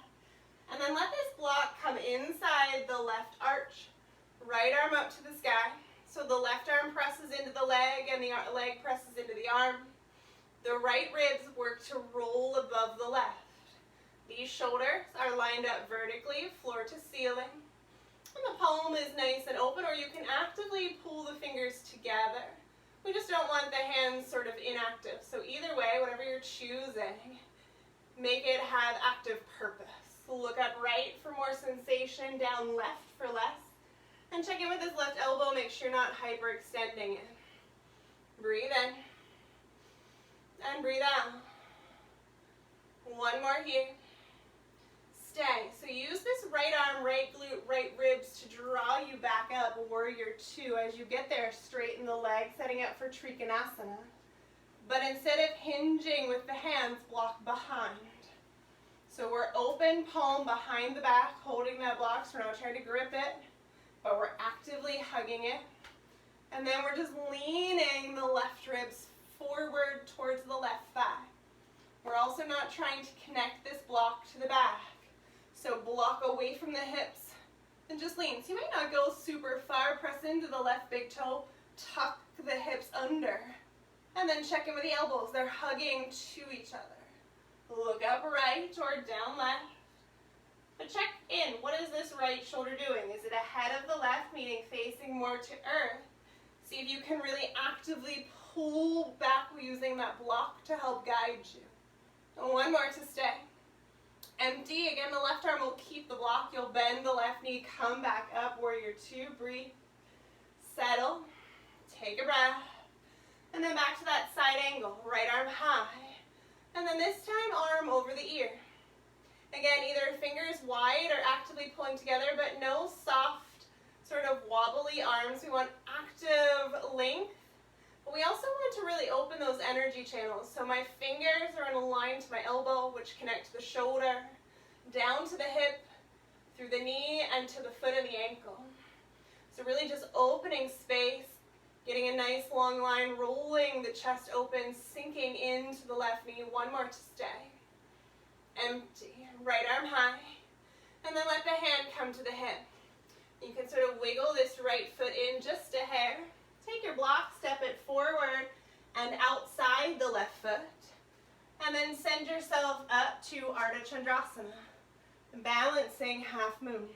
And then let this block come inside the left arch. Right arm up to the sky. So the left arm presses into the leg and the leg presses into the arm. The right ribs work to roll above the left. These shoulders are lined up vertically, floor to ceiling. And the palm is nice and open, or you can actively pull the fingers together. We just don't want the hands sort of inactive. So either way, whatever you're choosing, make it have active purpose. Look up right for more sensation, down left for less. And check in with this left elbow, make sure you're not hyperextending it. Breathe in. And breathe out. 1 more here. Stay. So use this right arm, right glute, right ribs to draw you back up, warrior 2. As you get there, straighten the leg, setting up for Trikonasana. But instead of hinging with the hands, block behind. So we're open palm behind the back, holding that block, so we're not trying to grip it, but we're actively hugging it. And then we're just leaning the left ribs forward towards the left thigh. We're also not trying to connect this block to the back. So block away from the hips and just lean. So you might not go super far, press into the left big toe, tuck the hips under, and then check in with the elbows. They're hugging to each other. Look up right or down left. But check in. What is this right shoulder doing? Is it ahead of the left, meaning facing more to earth? See if you can really actively pull back using that block to help guide you. And 1 more to stay. Empty. Again, the left arm will keep the block. You'll bend the left knee, come back up, warrior two, breathe, settle, take a breath, and then back to that side angle, right arm high, and then this time arm over the ear. Again, either fingers wide or actively pulling together, but no soft, sort of wobbly arms. We want active length, but we also want to really open those energy channels. So my fingers are in a line to my elbow, which connect to the shoulder, down to the hip, through the knee, and to the foot and the ankle. So really just opening space, getting a nice long line, rolling the chest open, sinking into the left knee. One more to stay. Empty. Right arm high. And then let the hand come to the hip. You can sort of wiggle this right foot in just a hair. Take your block, step it forward and outside the left foot. And then send yourself up to Ardha Chandrasana. Balancing half moon.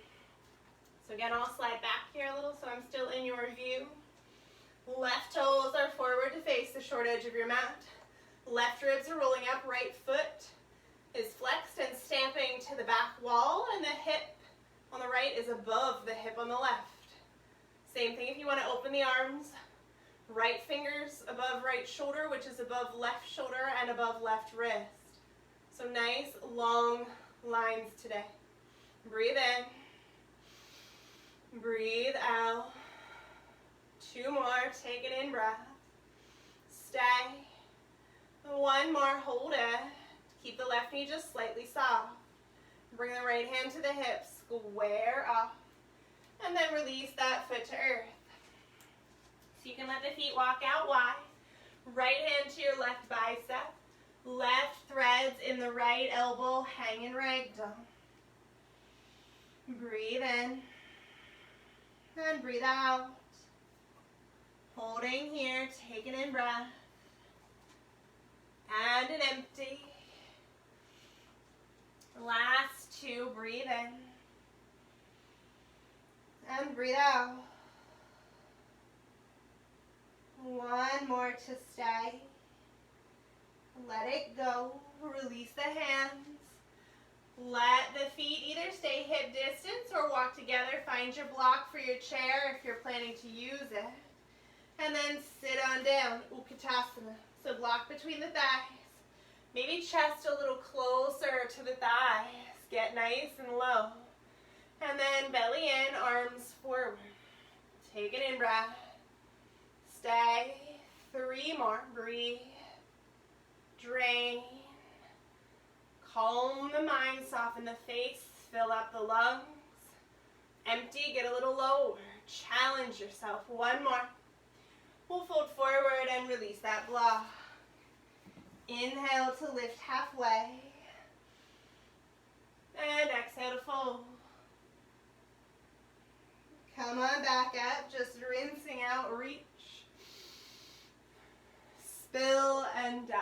So again, I'll slide back here a little so I'm still in your view. Left toes are forward to face the short edge of your mat. Left ribs are rolling up, right foot is flexed and stamping to the back wall, and the hip on the right is above the hip on the left. Same thing if you want to open the arms. Right fingers above right shoulder, which is above left shoulder and above left wrist. So nice long lines today. Breathe in. Breathe out. Two more. Take an in breath. Stay. One more. Hold it. Keep the left knee just slightly soft. Bring the right hand to the hip. Square off. And then release that foot to earth. So you can let the feet walk out wide. Right hand to your left bicep. Left threads in the right elbow, hanging ragdoll. Breathe in. And breathe out. Holding here, take an in breath. And an empty. Last two, breathe in. And breathe out. One more to stay. Let it go. Release the hands. Let the feet either stay hip distance or walk together. Find your block for your chair if you're planning to use it. And then sit on down, Utkatasana. So block between the thighs. Maybe chest a little closer to the thighs. Get nice and low. And then belly in, arms forward. Take an in breath. Stay. Three more. Breathe. Drain. Calm the mind, soften the face, fill up the lungs. Empty, get a little lower. Challenge yourself. One more. We'll fold forward and release that block. Inhale to lift halfway. And exhale to fold. Come on back up, just rinsing out, reach. Spill and dive.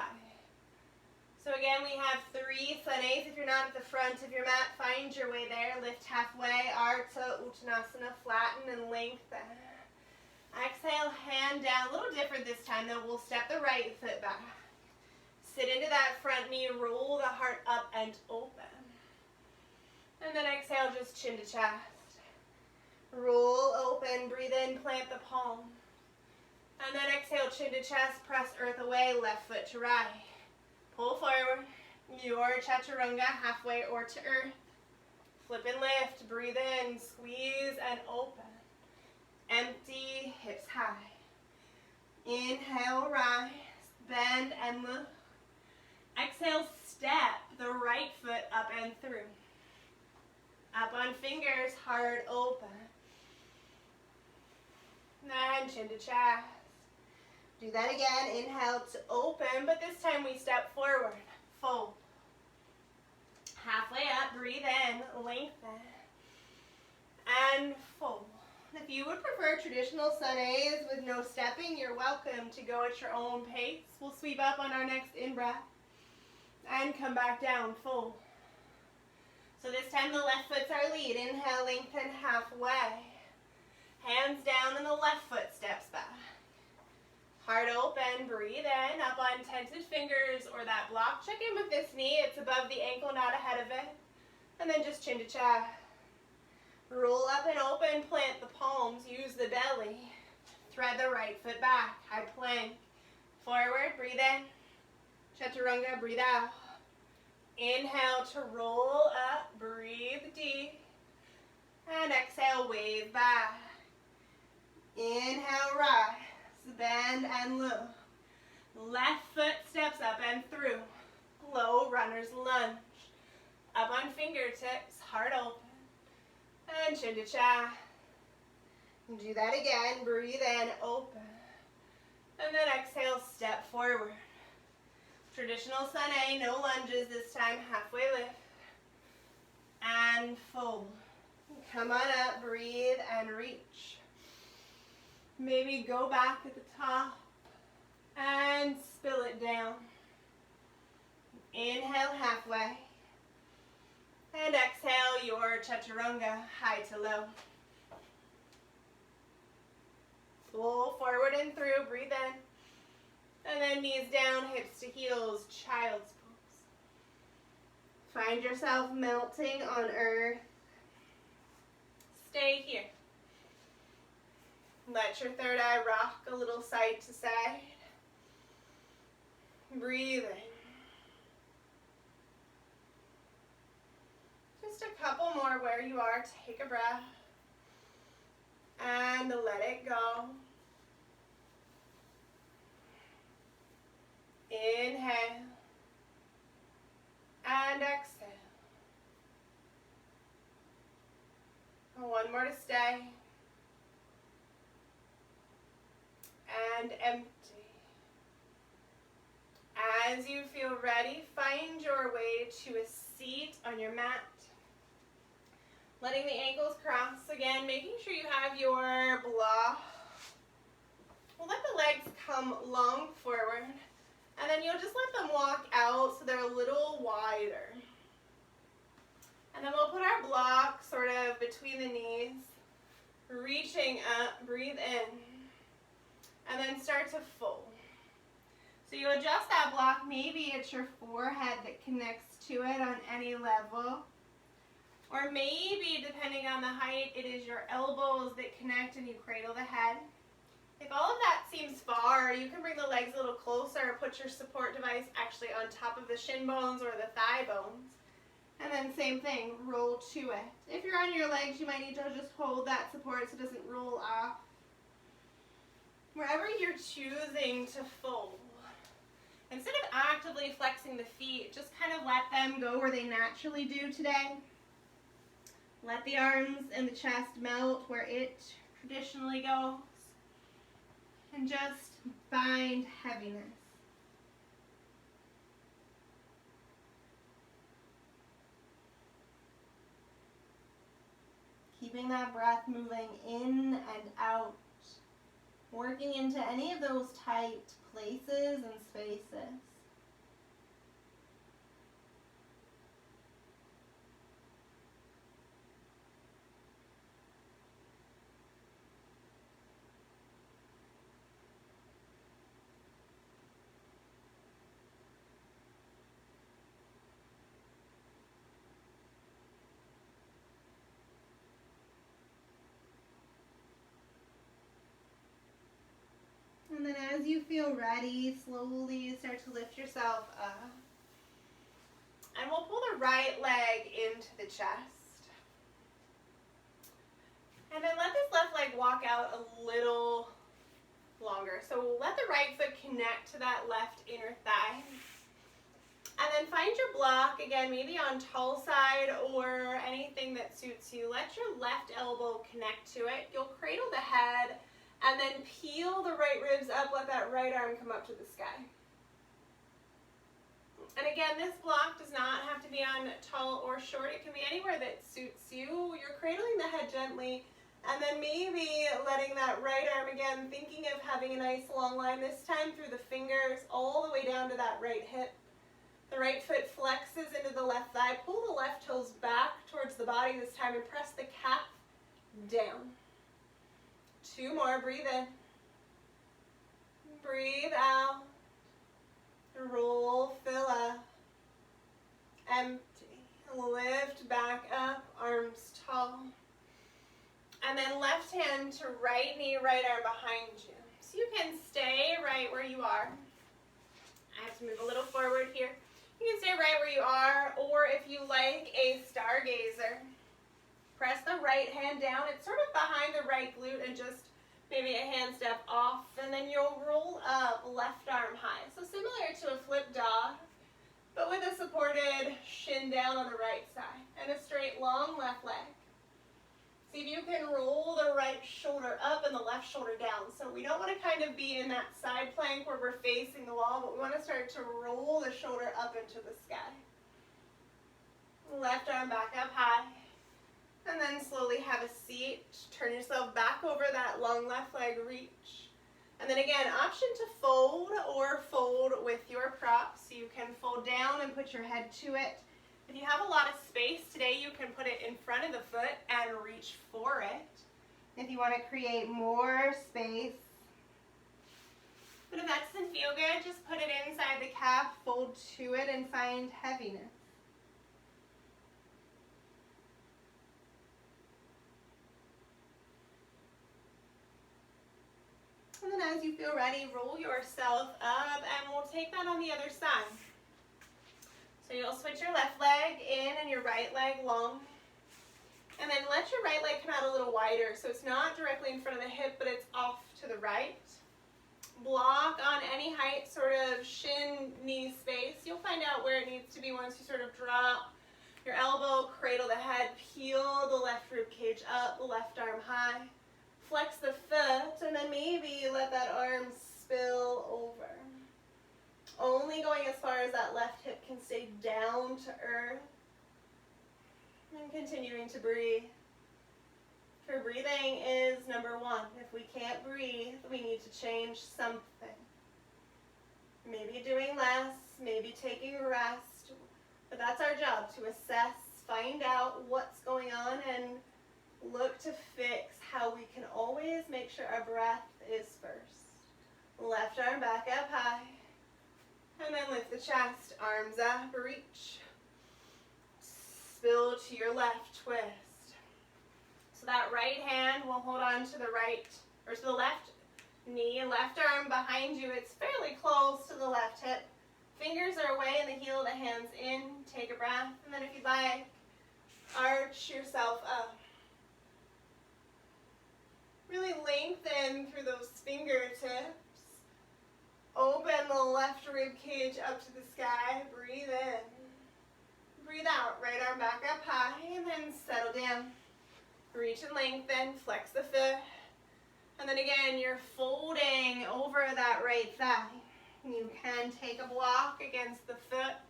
So again, we have 3 Sanes. If you're not at the front of your mat, find your way there. Lift halfway, Ardha Uttanasana, flatten and lengthen. Exhale, hand down. A little different this time though. We'll step the right foot back. Sit into that front knee, roll the heart up and open. And then exhale, just chin to chest. Roll open, breathe in, plant the palm. And then exhale, chin to chest, press earth away, left foot to right. Pull forward, your chaturanga, halfway or to earth. Flip and lift, breathe in, squeeze and open. Empty, hips high. Inhale, rise, bend and look. Exhale, step the right foot up and through. Up on fingers, heart open. And chin to chest. Do that again. Inhale to open, but this time we step forward. Fold. Halfway up, breathe in, lengthen. And fold. If you would prefer traditional Sanes with no stepping, you're welcome to go at your own pace. We'll sweep up on our next in-breath. And come back down, fold. So this time the left foot's our lead. Inhale, lengthen halfway. Hands down and the left foot steps back. Heart open, breathe in, up on tented fingers or that block. Check in with this knee. It's above the ankle, not ahead of it. And then just chin to chest. Roll up and open, plant the palms, use the belly. Thread the right foot back, high plank. Forward, breathe in. Chaturanga, breathe out. Inhale to roll up, breathe deep. And exhale, wave back. Inhale, rise, bend and low. Left foot steps up and through. Low runner's lunge. Up on fingertips, heart open. And chin to chest. Do that again, breathe in, open. And then exhale, step forward. Traditional sun A, no lunges this time, halfway lift. And fold. Come on up, breathe and reach. Maybe go back at the top and spill it down. Inhale halfway. And exhale your chaturanga, high to low. Pull forward and through, breathe in. And then knees down, hips to heels, child's pose. Find yourself melting on earth. Stay here. Let your third eye rock a little side to side. Breathe in. Just a couple more where you are. Take a breath. And let it go. Inhale. And exhale. One more to stay. And empty. As you feel ready, find your way to a seat on your mat. Letting the ankles cross again, making sure you have your block. We'll let the legs come long forward, and then you'll just let them walk out so they're a little wider. And then we'll put our block sort of between the knees, reaching up, breathe in, and then start to fold. So you adjust that block, maybe it's your forehead that connects to it on any level. Or maybe, depending on the height, it is your elbows that connect and you cradle the head. If all of that seems far, you can bring the legs a little closer or put your support device actually on top of the shin bones or the thigh bones. And then same thing, roll to it. If you're on your legs, you might need to just hold that support so it doesn't roll off. Wherever you're choosing to fold, instead of actively flexing the feet, just kind of let them go where they naturally do today. Let the arms and the chest melt where it traditionally goes. And just find heaviness. Keeping that breath moving in and out. Working into any of those tight places and spaces. And then as you feel ready, slowly start to lift yourself up. And we'll pull the right leg into the chest. And then let this left leg walk out a little longer. So we'll let the right foot connect to that left inner thigh. And then find your block, again, maybe on tall side or anything that suits you. Let your left elbow connect to it. You'll cradle the head. And then peel the right ribs up, let that right arm come up to the sky. And again, this block does not have to be on tall or short. It can be anywhere that suits you. You're cradling the head gently, and then maybe letting that right arm again, thinking of having a nice long line, this time through the fingers, all the way down to that right hip. The right foot flexes into the left thigh. Pull the left toes back towards the body this time and press the calf down. 2 more, breathe in. Breathe out. Roll, fill up. Empty. lift back up, arms tall. And then left hand to right knee, right arm behind you. So you can stay right where you are. I have to move a little forward here. You can stay right where you are, or if you like a stargazer, press the right hand down. It's sort of behind the right glute and just maybe a hand step off, and then you'll roll up left arm high. So similar to a flip dog, but with a supported shin down on the right side and a straight long left leg. See if you can roll the right shoulder up and the left shoulder down. So we don't want to kind of be in that side plank where we're facing the wall, but we want to start to roll the shoulder up into the sky. Left arm back up high. And then slowly have a seat. Turn yourself back over that long left leg reach. And then again, option to fold or fold with your props. So you can fold down and put your head to it. If you have a lot of space today, you can put it in front of the foot and reach for it. If you want to create more space. But if that doesn't feel good, just put it inside the calf, fold to it, and find heaviness. And then as you feel ready, roll yourself up, and we'll take that on the other side. So you'll switch your left leg in and your right leg long. And then let your right leg come out a little wider, so it's not directly in front of the hip, but it's off to the right. Block on any height, sort of shin-knee space. You'll find out where it needs to be once you sort of drop your elbow, cradle the head, peel the left rib cage up, left arm high. Flex the foot, and then maybe let that arm spill over. Only going as far as that left hip can stay down to earth. And continuing to breathe. For breathing is number one. If we can't breathe, we need to change something. Maybe doing less, maybe taking a rest. But that's our job, to assess, find out what's going on, and look to fix how we can always make sure our breath is first. Left arm back up high. And then lift the chest, arms up, reach. Spill to your left, twist. So that right hand will hold on to the right, or to the left knee, left arm behind you. It's fairly close to the left hip. Fingers are away and the heel of the hands in. Take a breath, and then if you'd like, arch yourself up. Really lengthen through those fingertips. Open the left rib cage up to the sky. Breathe in. Breathe out. Right arm back up high, and then settle down. Reach and lengthen. Flex the foot. And then again, you're folding over that right thigh. You can take a block against the foot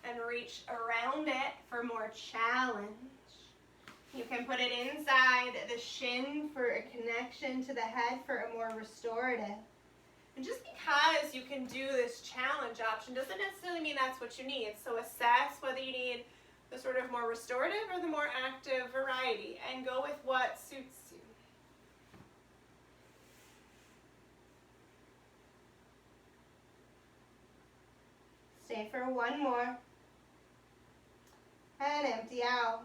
and reach around it for more challenge. You can put it inside the shin for a connection to the head for a more restorative. And just because you can do this challenge option doesn't necessarily mean that's what you need. So assess whether you need the sort of more restorative or the more active variety, and go with what suits you. Stay for one more. And empty out.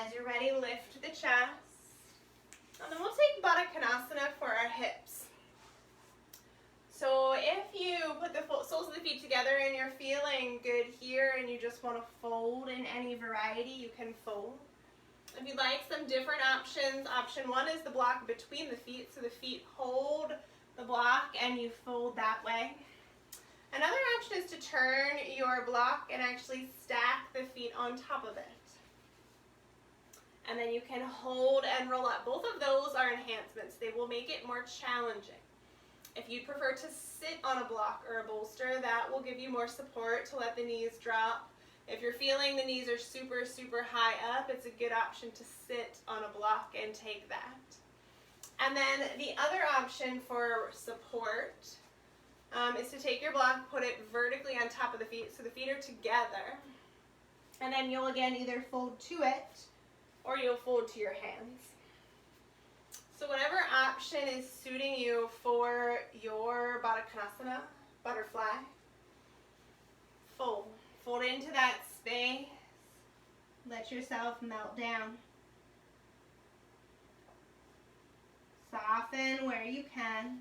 As you're ready, lift the chest. And then we'll take Baddha Konasana for our hips. So if you put the soles of the feet together and you're feeling good here and you just want to fold in any variety, you can fold. If you'd like some different options, option one is the block between the feet, so the feet hold the block and you fold that way. Another option is to turn your block and actually stack the feet on top of it. And then you can hold and roll up. Both of those are enhancements. They will make it more challenging. If you prefer to sit on a block or a bolster, that will give you more support to let the knees drop. If you're feeling the knees are super, super high up, it's a good option to sit on a block and take that. And then the other option for support is to take your block, put it vertically on top of the feet so the feet are together. And then you'll again either fold to it or you'll fold to your hands. So whatever option is suiting you for your Baddha Konasana, butterfly, fold. Fold into that space. Let yourself melt down. Soften where you can.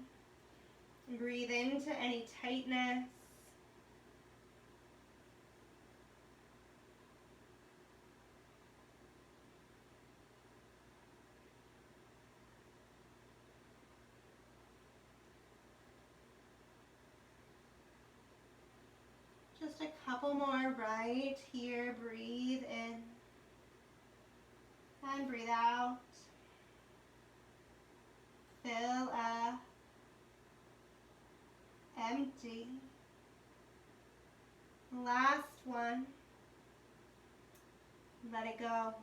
Breathe into any tightness. Just a couple more right here. Breathe in and breathe out. Fill up. Empty. Last one. Let it go.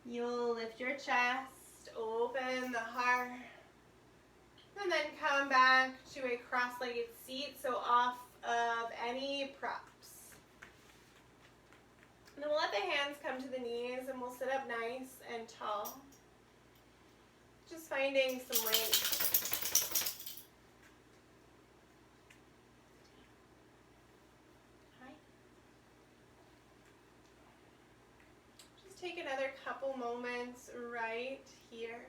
You'll lift your chest, open the heart, and then come back to a cross-legged seat, so off of any props. And then we'll let the hands come to the knees and we'll sit up nice and tall. Just finding some length. Just take another couple moments right here.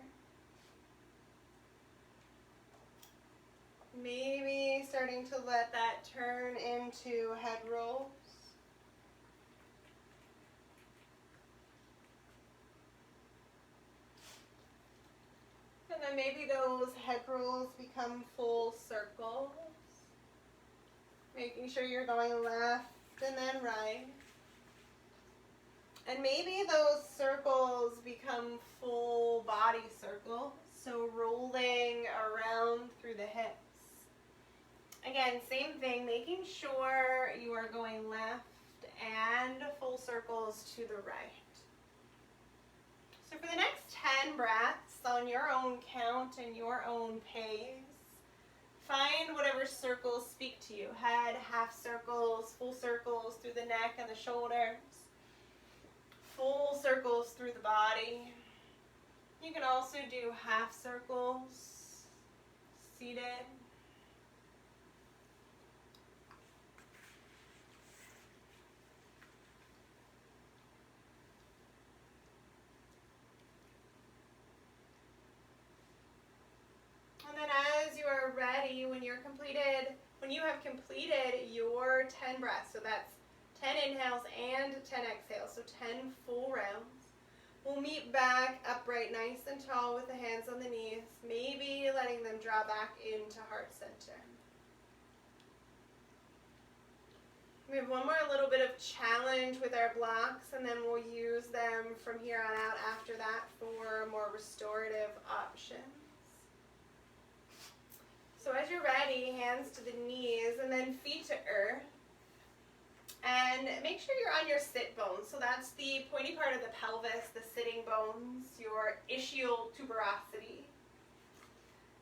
Maybe starting to let that turn into head rolls. And then maybe those head rolls become full circles. Making sure you're going left and then right. And maybe those circles become full body circles. So rolling around through the hips. Again, same thing, making sure you are going left and full circles to the right. So for the next 10 breaths on your own count and your own pace, find whatever circles speak to you. Head, half circles, full circles through the neck and the shoulders, full circles through the body. You can also do half circles, seated. And then as you are ready, when you have completed your 10 breaths, so that's 10 inhales and 10 exhales, so 10 full rounds. We'll meet back upright, nice and tall with the hands on the knees, maybe letting them draw back into heart center. We have one more little bit of challenge with our blocks, and then we'll use them from here on out after that for more restorative options. So as you're ready, hands to the knees and then feet to earth. And make sure you're on your sit bones. So that's the pointy part of the pelvis, the sitting bones, your ischial tuberosity.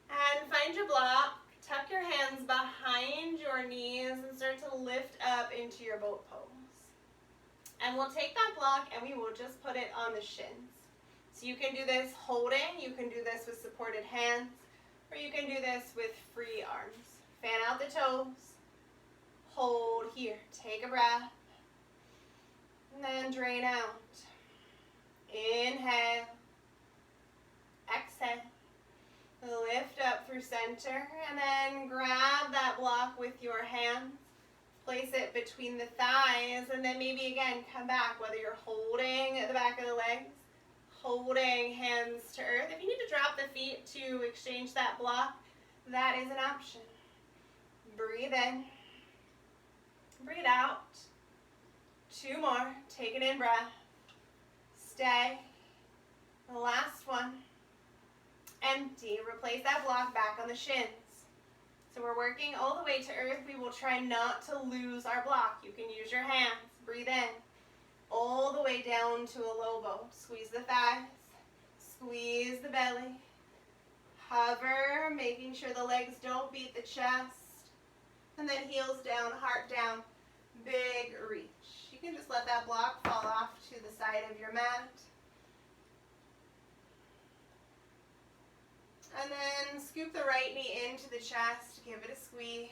And find your block. Tuck your hands behind your knees and start to lift up into your boat pose. And we'll take that block and we will just put it on the shins. So you can do this holding, you can do this with supported hands, or you can do this with free arms. Fan out the toes. Hold here. Take a breath. And then drain out. Inhale. Exhale. Lift up through center. And then grab that block with your hands. Place it between the thighs. And then maybe again come back, whether you're holding the back of the legs, holding hands to earth. If you need to drop the feet to exchange that block, that is an option. Breathe in. Breathe out. 2 more. Take an in breath. Stay. The last one. Empty. Replace that block back on the shins. So we're working all the way to earth. We will try not to lose our block. You can use your hands. Breathe in. All the way down to a low boat. Squeeze the thighs. Squeeze the belly. Hover, making sure the legs don't beat the chest. And then heels down, heart down. Big reach. You can just let that block fall off to the side of your mat. And then scoop the right knee into the chest. Give it a squeeze.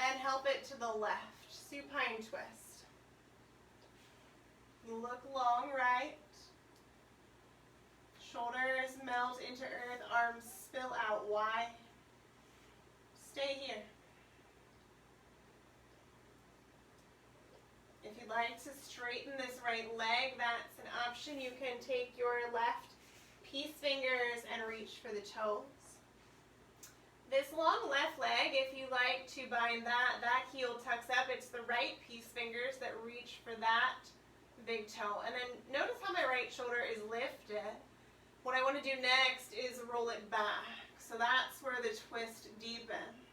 And help it to the left. Supine twist. Look long right. Shoulders melt into earth, arms spill out wide. Stay here. If you'd like to straighten this right leg, that's an option. You can take your left peace fingers and reach for the toes. This long left leg, if you like to bind that heel tucks up. It's the right peace fingers that reach for that big toe. And then notice how my right shoulder is lifted. What I want to do next is roll it back. So that's where the twist deepens.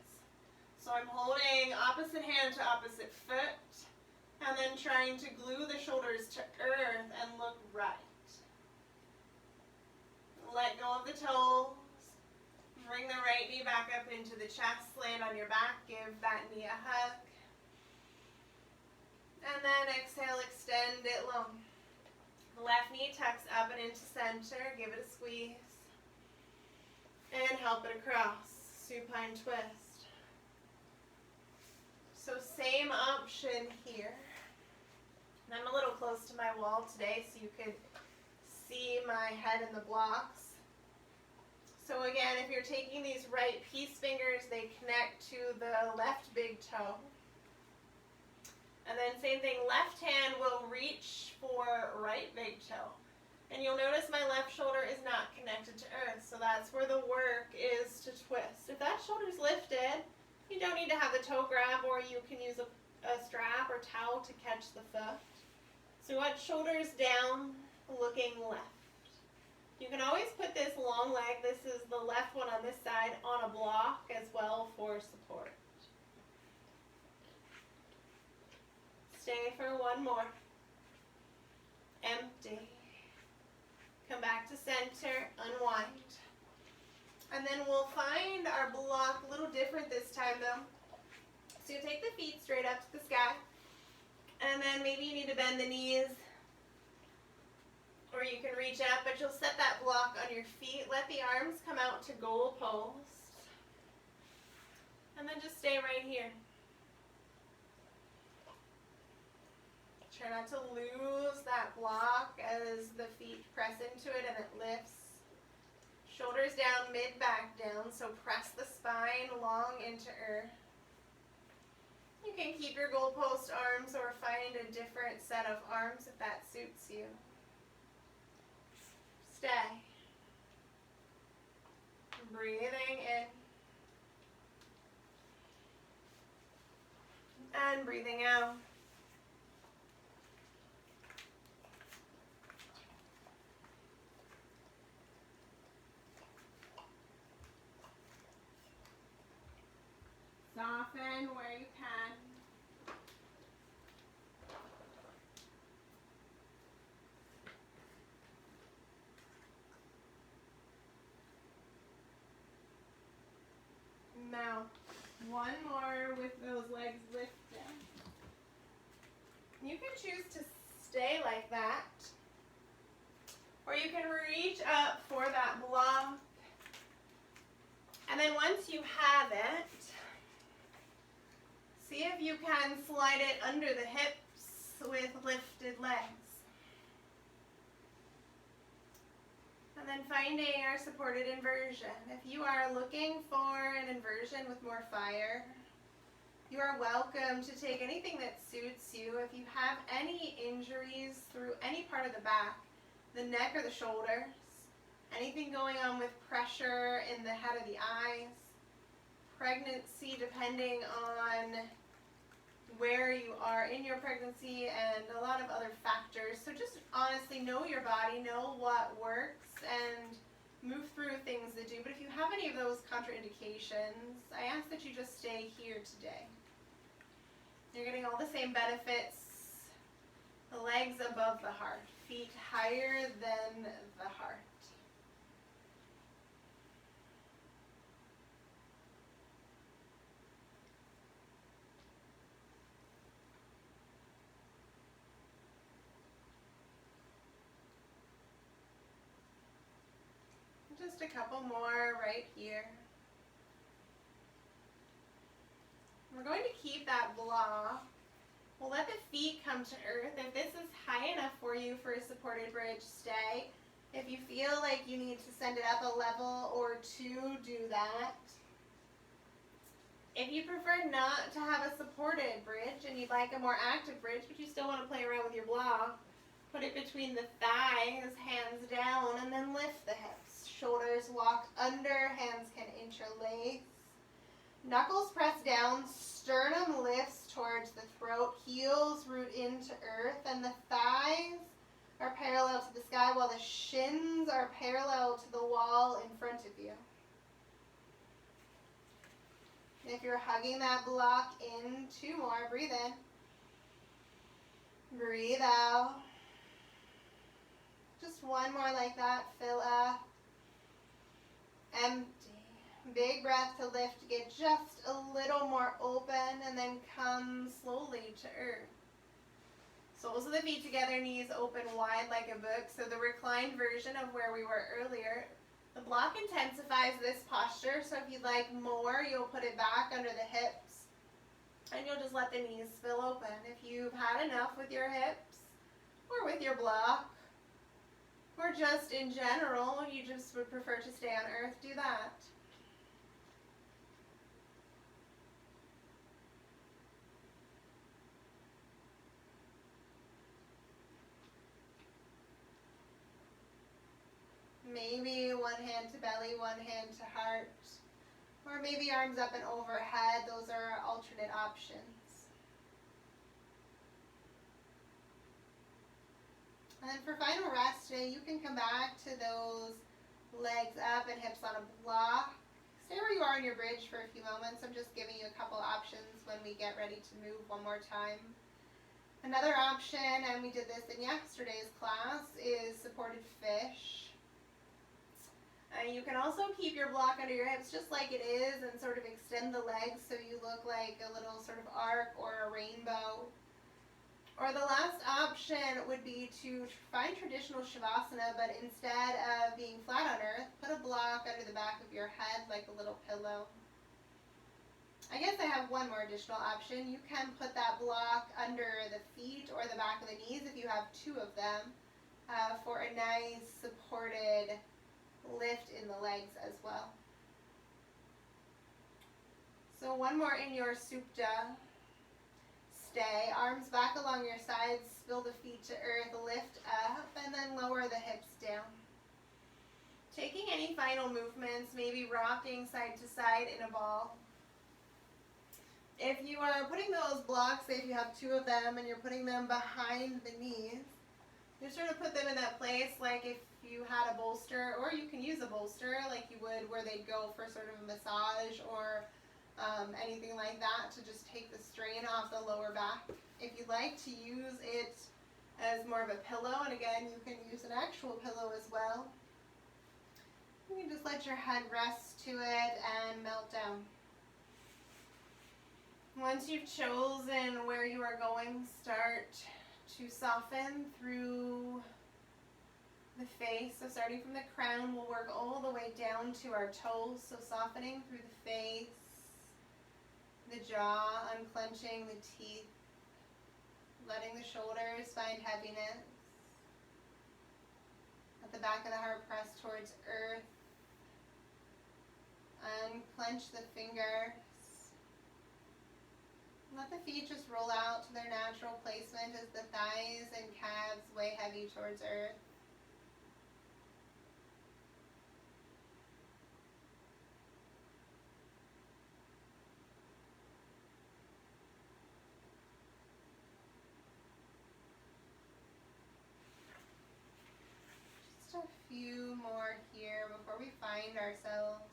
So I'm holding opposite hand to opposite foot, and then trying to glue the shoulders to earth and look right. Let go of the toes. Bring the right knee back up into the chest. Land on your back. Give that knee a hug. And then exhale, extend it long. The left knee tucks up and into center. Give it a squeeze. And help it across. Supine twist. So same option here. And I'm a little close to my wall today so you could see my head in the blocks. So again, if you're taking these right peace fingers, they connect to the left big toe. And then same thing, left hand will reach for right big toe. And you'll notice my left shoulder is not connected to earth, so that's where the work is to twist. If that shoulder's lifted, you don't need to have the toe grab, or you can use a strap or towel to catch the foot. So you want shoulders down, looking left. You can always put this long leg, this is the left one on this side, on a block as well for support. Stay for one more. Empty. Come back to center, unwind. And then we'll find our block a little different this time though. So you take the feet straight up to the sky, and then maybe you need to bend the knees, or you can reach up, but you'll set that block on your feet. Let the arms come out to goal post. And then just stay right here. Try not to lose that block as the feet press into it and it lifts. Shoulders down, mid back down, so press the spine long into earth. You can keep your goalpost arms or find a different set of arms if that suits you. Stay. Breathing in. And breathing out. Soften where you can. Now, one more with those legs lifted. You can choose to stay like that, or you can reach up for that block. And then once you have it, see if you can slide it under the hips with lifted legs. And then finding our supported inversion. If you are looking for an inversion with more fire, you are welcome to take anything that suits you. If you have any injuries through any part of the back, the neck or the shoulders, anything going on with pressure in the head of the eyes, pregnancy depending on where you are in your pregnancy, and a lot of other factors. So just honestly know your body, know what works, and move through things that do. But if you have any of those contraindications, I ask that you just stay here today. You're getting all the same benefits. The legs above the heart, feet higher than the heart. Just a couple more right here. We're going to keep that block We'll let the feet come to earth. If this is high enough for you for a supported bridge, stay. If you feel like you need to send it up a level or two, do that. If you prefer not to have a supported bridge and you'd like a more active bridge, but you still want to play around with your block, put it between the thighs, hands down, and then lift the hips. Shoulders walk under, hands can interlace. Knuckles press down, sternum lifts towards the throat, heels root into earth, and the thighs are parallel to the sky while the shins are parallel to the wall in front of you. And if you're hugging that block in, 2 more, breathe in. Breathe out. Just 1 more like that, fill up. Empty. Big breath to lift, get just a little more open, and then come slowly to earth. Soles of the feet together, knees open wide like a book. So the reclined version of where we were earlier. The block intensifies this posture, so if you'd like more, you'll put it back under the hips, and you'll just let the knees spill open. If you've had enough with your hips, or with your block, or just in general, you just would prefer to stay on earth, do that. Maybe 1 hand to belly, 1 hand to heart, or maybe arms up and overhead. Those are alternate options. And then for final rest today, you can come back to those legs up and hips on a block. Stay where you are in your bridge for a few moments. I'm just giving you a couple options when we get ready to move one more time. Another option, and we did this in yesterday's class, is supported fish. You can also keep your block under your hips just like it is and sort of extend the legs so you look like a little sort of arc or a rainbow. Or the last option would be to find traditional Shavasana, but instead of being flat on earth, put a block under the back of your head like a little pillow. I guess I have one more additional option. You can put that block under the feet or the back of the knees if you have 2 of them for a nice supported lift in the legs as well. So 1 more in your Supta. Stay, arms back along your sides, spill the feet to earth, lift up, and then lower the hips down. Taking any final movements, maybe rocking side to side in a ball. If you are putting those blocks, say if you have 2 of them and you're putting them behind the knees, you sort of put them in that place like if you had a bolster, or you can use a bolster like you would where they'd go for sort of a massage or anything like that to just take the strain off the lower back. If you'd like to use it as more of a pillow, and again, you can use an actual pillow as well, you can just let your head rest to it and melt down. Once you've chosen where you are going, start to soften through the face. So starting from the crown, we'll work all the way down to our toes. So softening through the face, the jaw, unclenching the teeth, letting the shoulders find heaviness. Let the back of the heart press towards earth. Unclench the fingers. Let the feet just roll out to their natural placement as the thighs and calves weigh heavy towards earth. Just a few more here before we find ourselves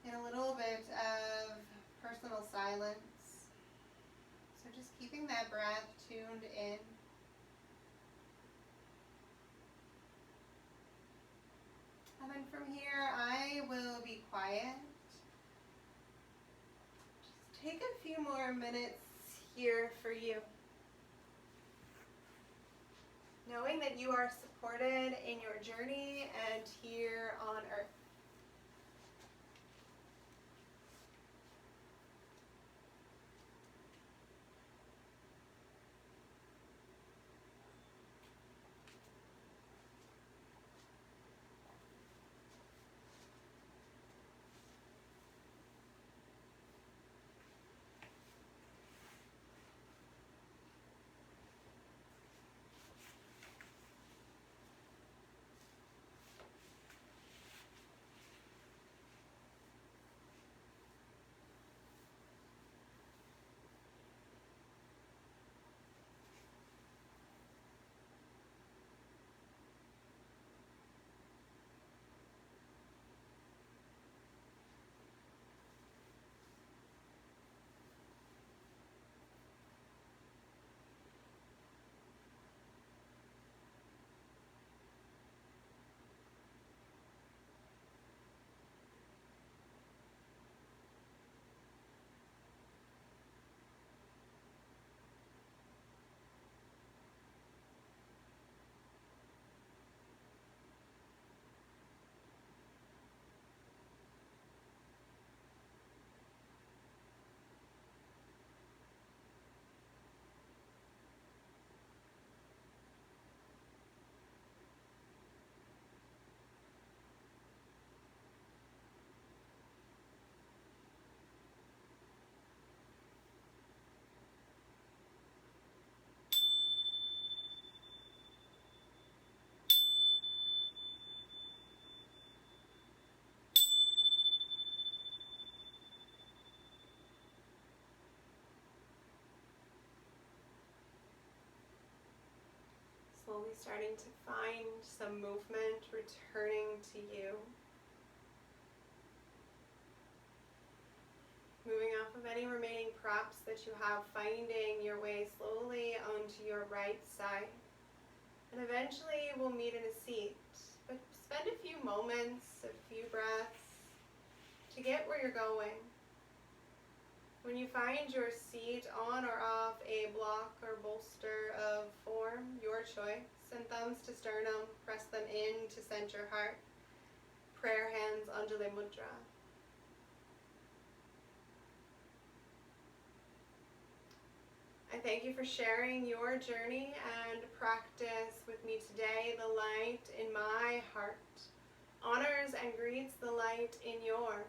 in a little bit of personal silence. So just keeping that breath tuned in. And then from here, I will be quiet. Just take a few more minutes here for you. Knowing that you are supported in your journey and here on earth. Slowly starting to find some movement returning to you. Moving off of any remaining props that you have, finding your way slowly onto your right side. And eventually we'll meet in a seat. But spend a few moments, a few breaths to get where you're going. When you find your seat on or off a block or bolster of form, your choice, and thumbs to sternum, press them in to center heart. Prayer hands, Anjali Mudra. I thank you for sharing your journey and practice with me today. The light in my heart honors and greets the light in yours.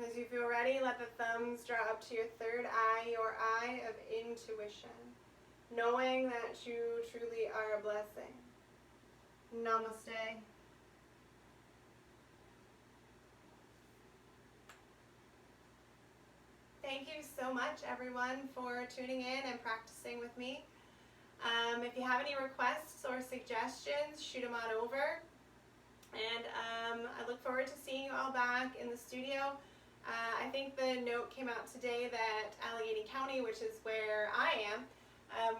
As you feel ready, let the thumbs draw up to your third eye, your eye of intuition, knowing that you truly are a blessing. Namaste. Thank you so much, everyone, for tuning in and practicing with me. If you have any requests or suggestions, shoot them on over. And I look forward to seeing you all back in the studio. I think the note came out today that Allegheny County, which is where I am,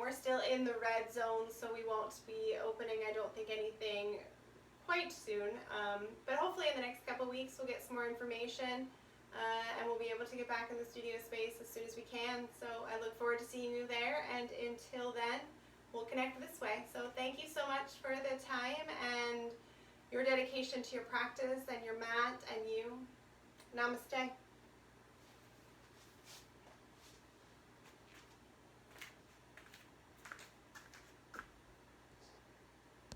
we're still in the red zone, so we won't be opening, I don't think, anything quite soon. But hopefully in the next couple weeks we'll get some more information. And we'll be able to get back in the studio space as soon as we can. So I look forward to seeing you there, and until then, we'll connect this way. So thank you so much for the time and your dedication to your practice and your mat and you. Namaste.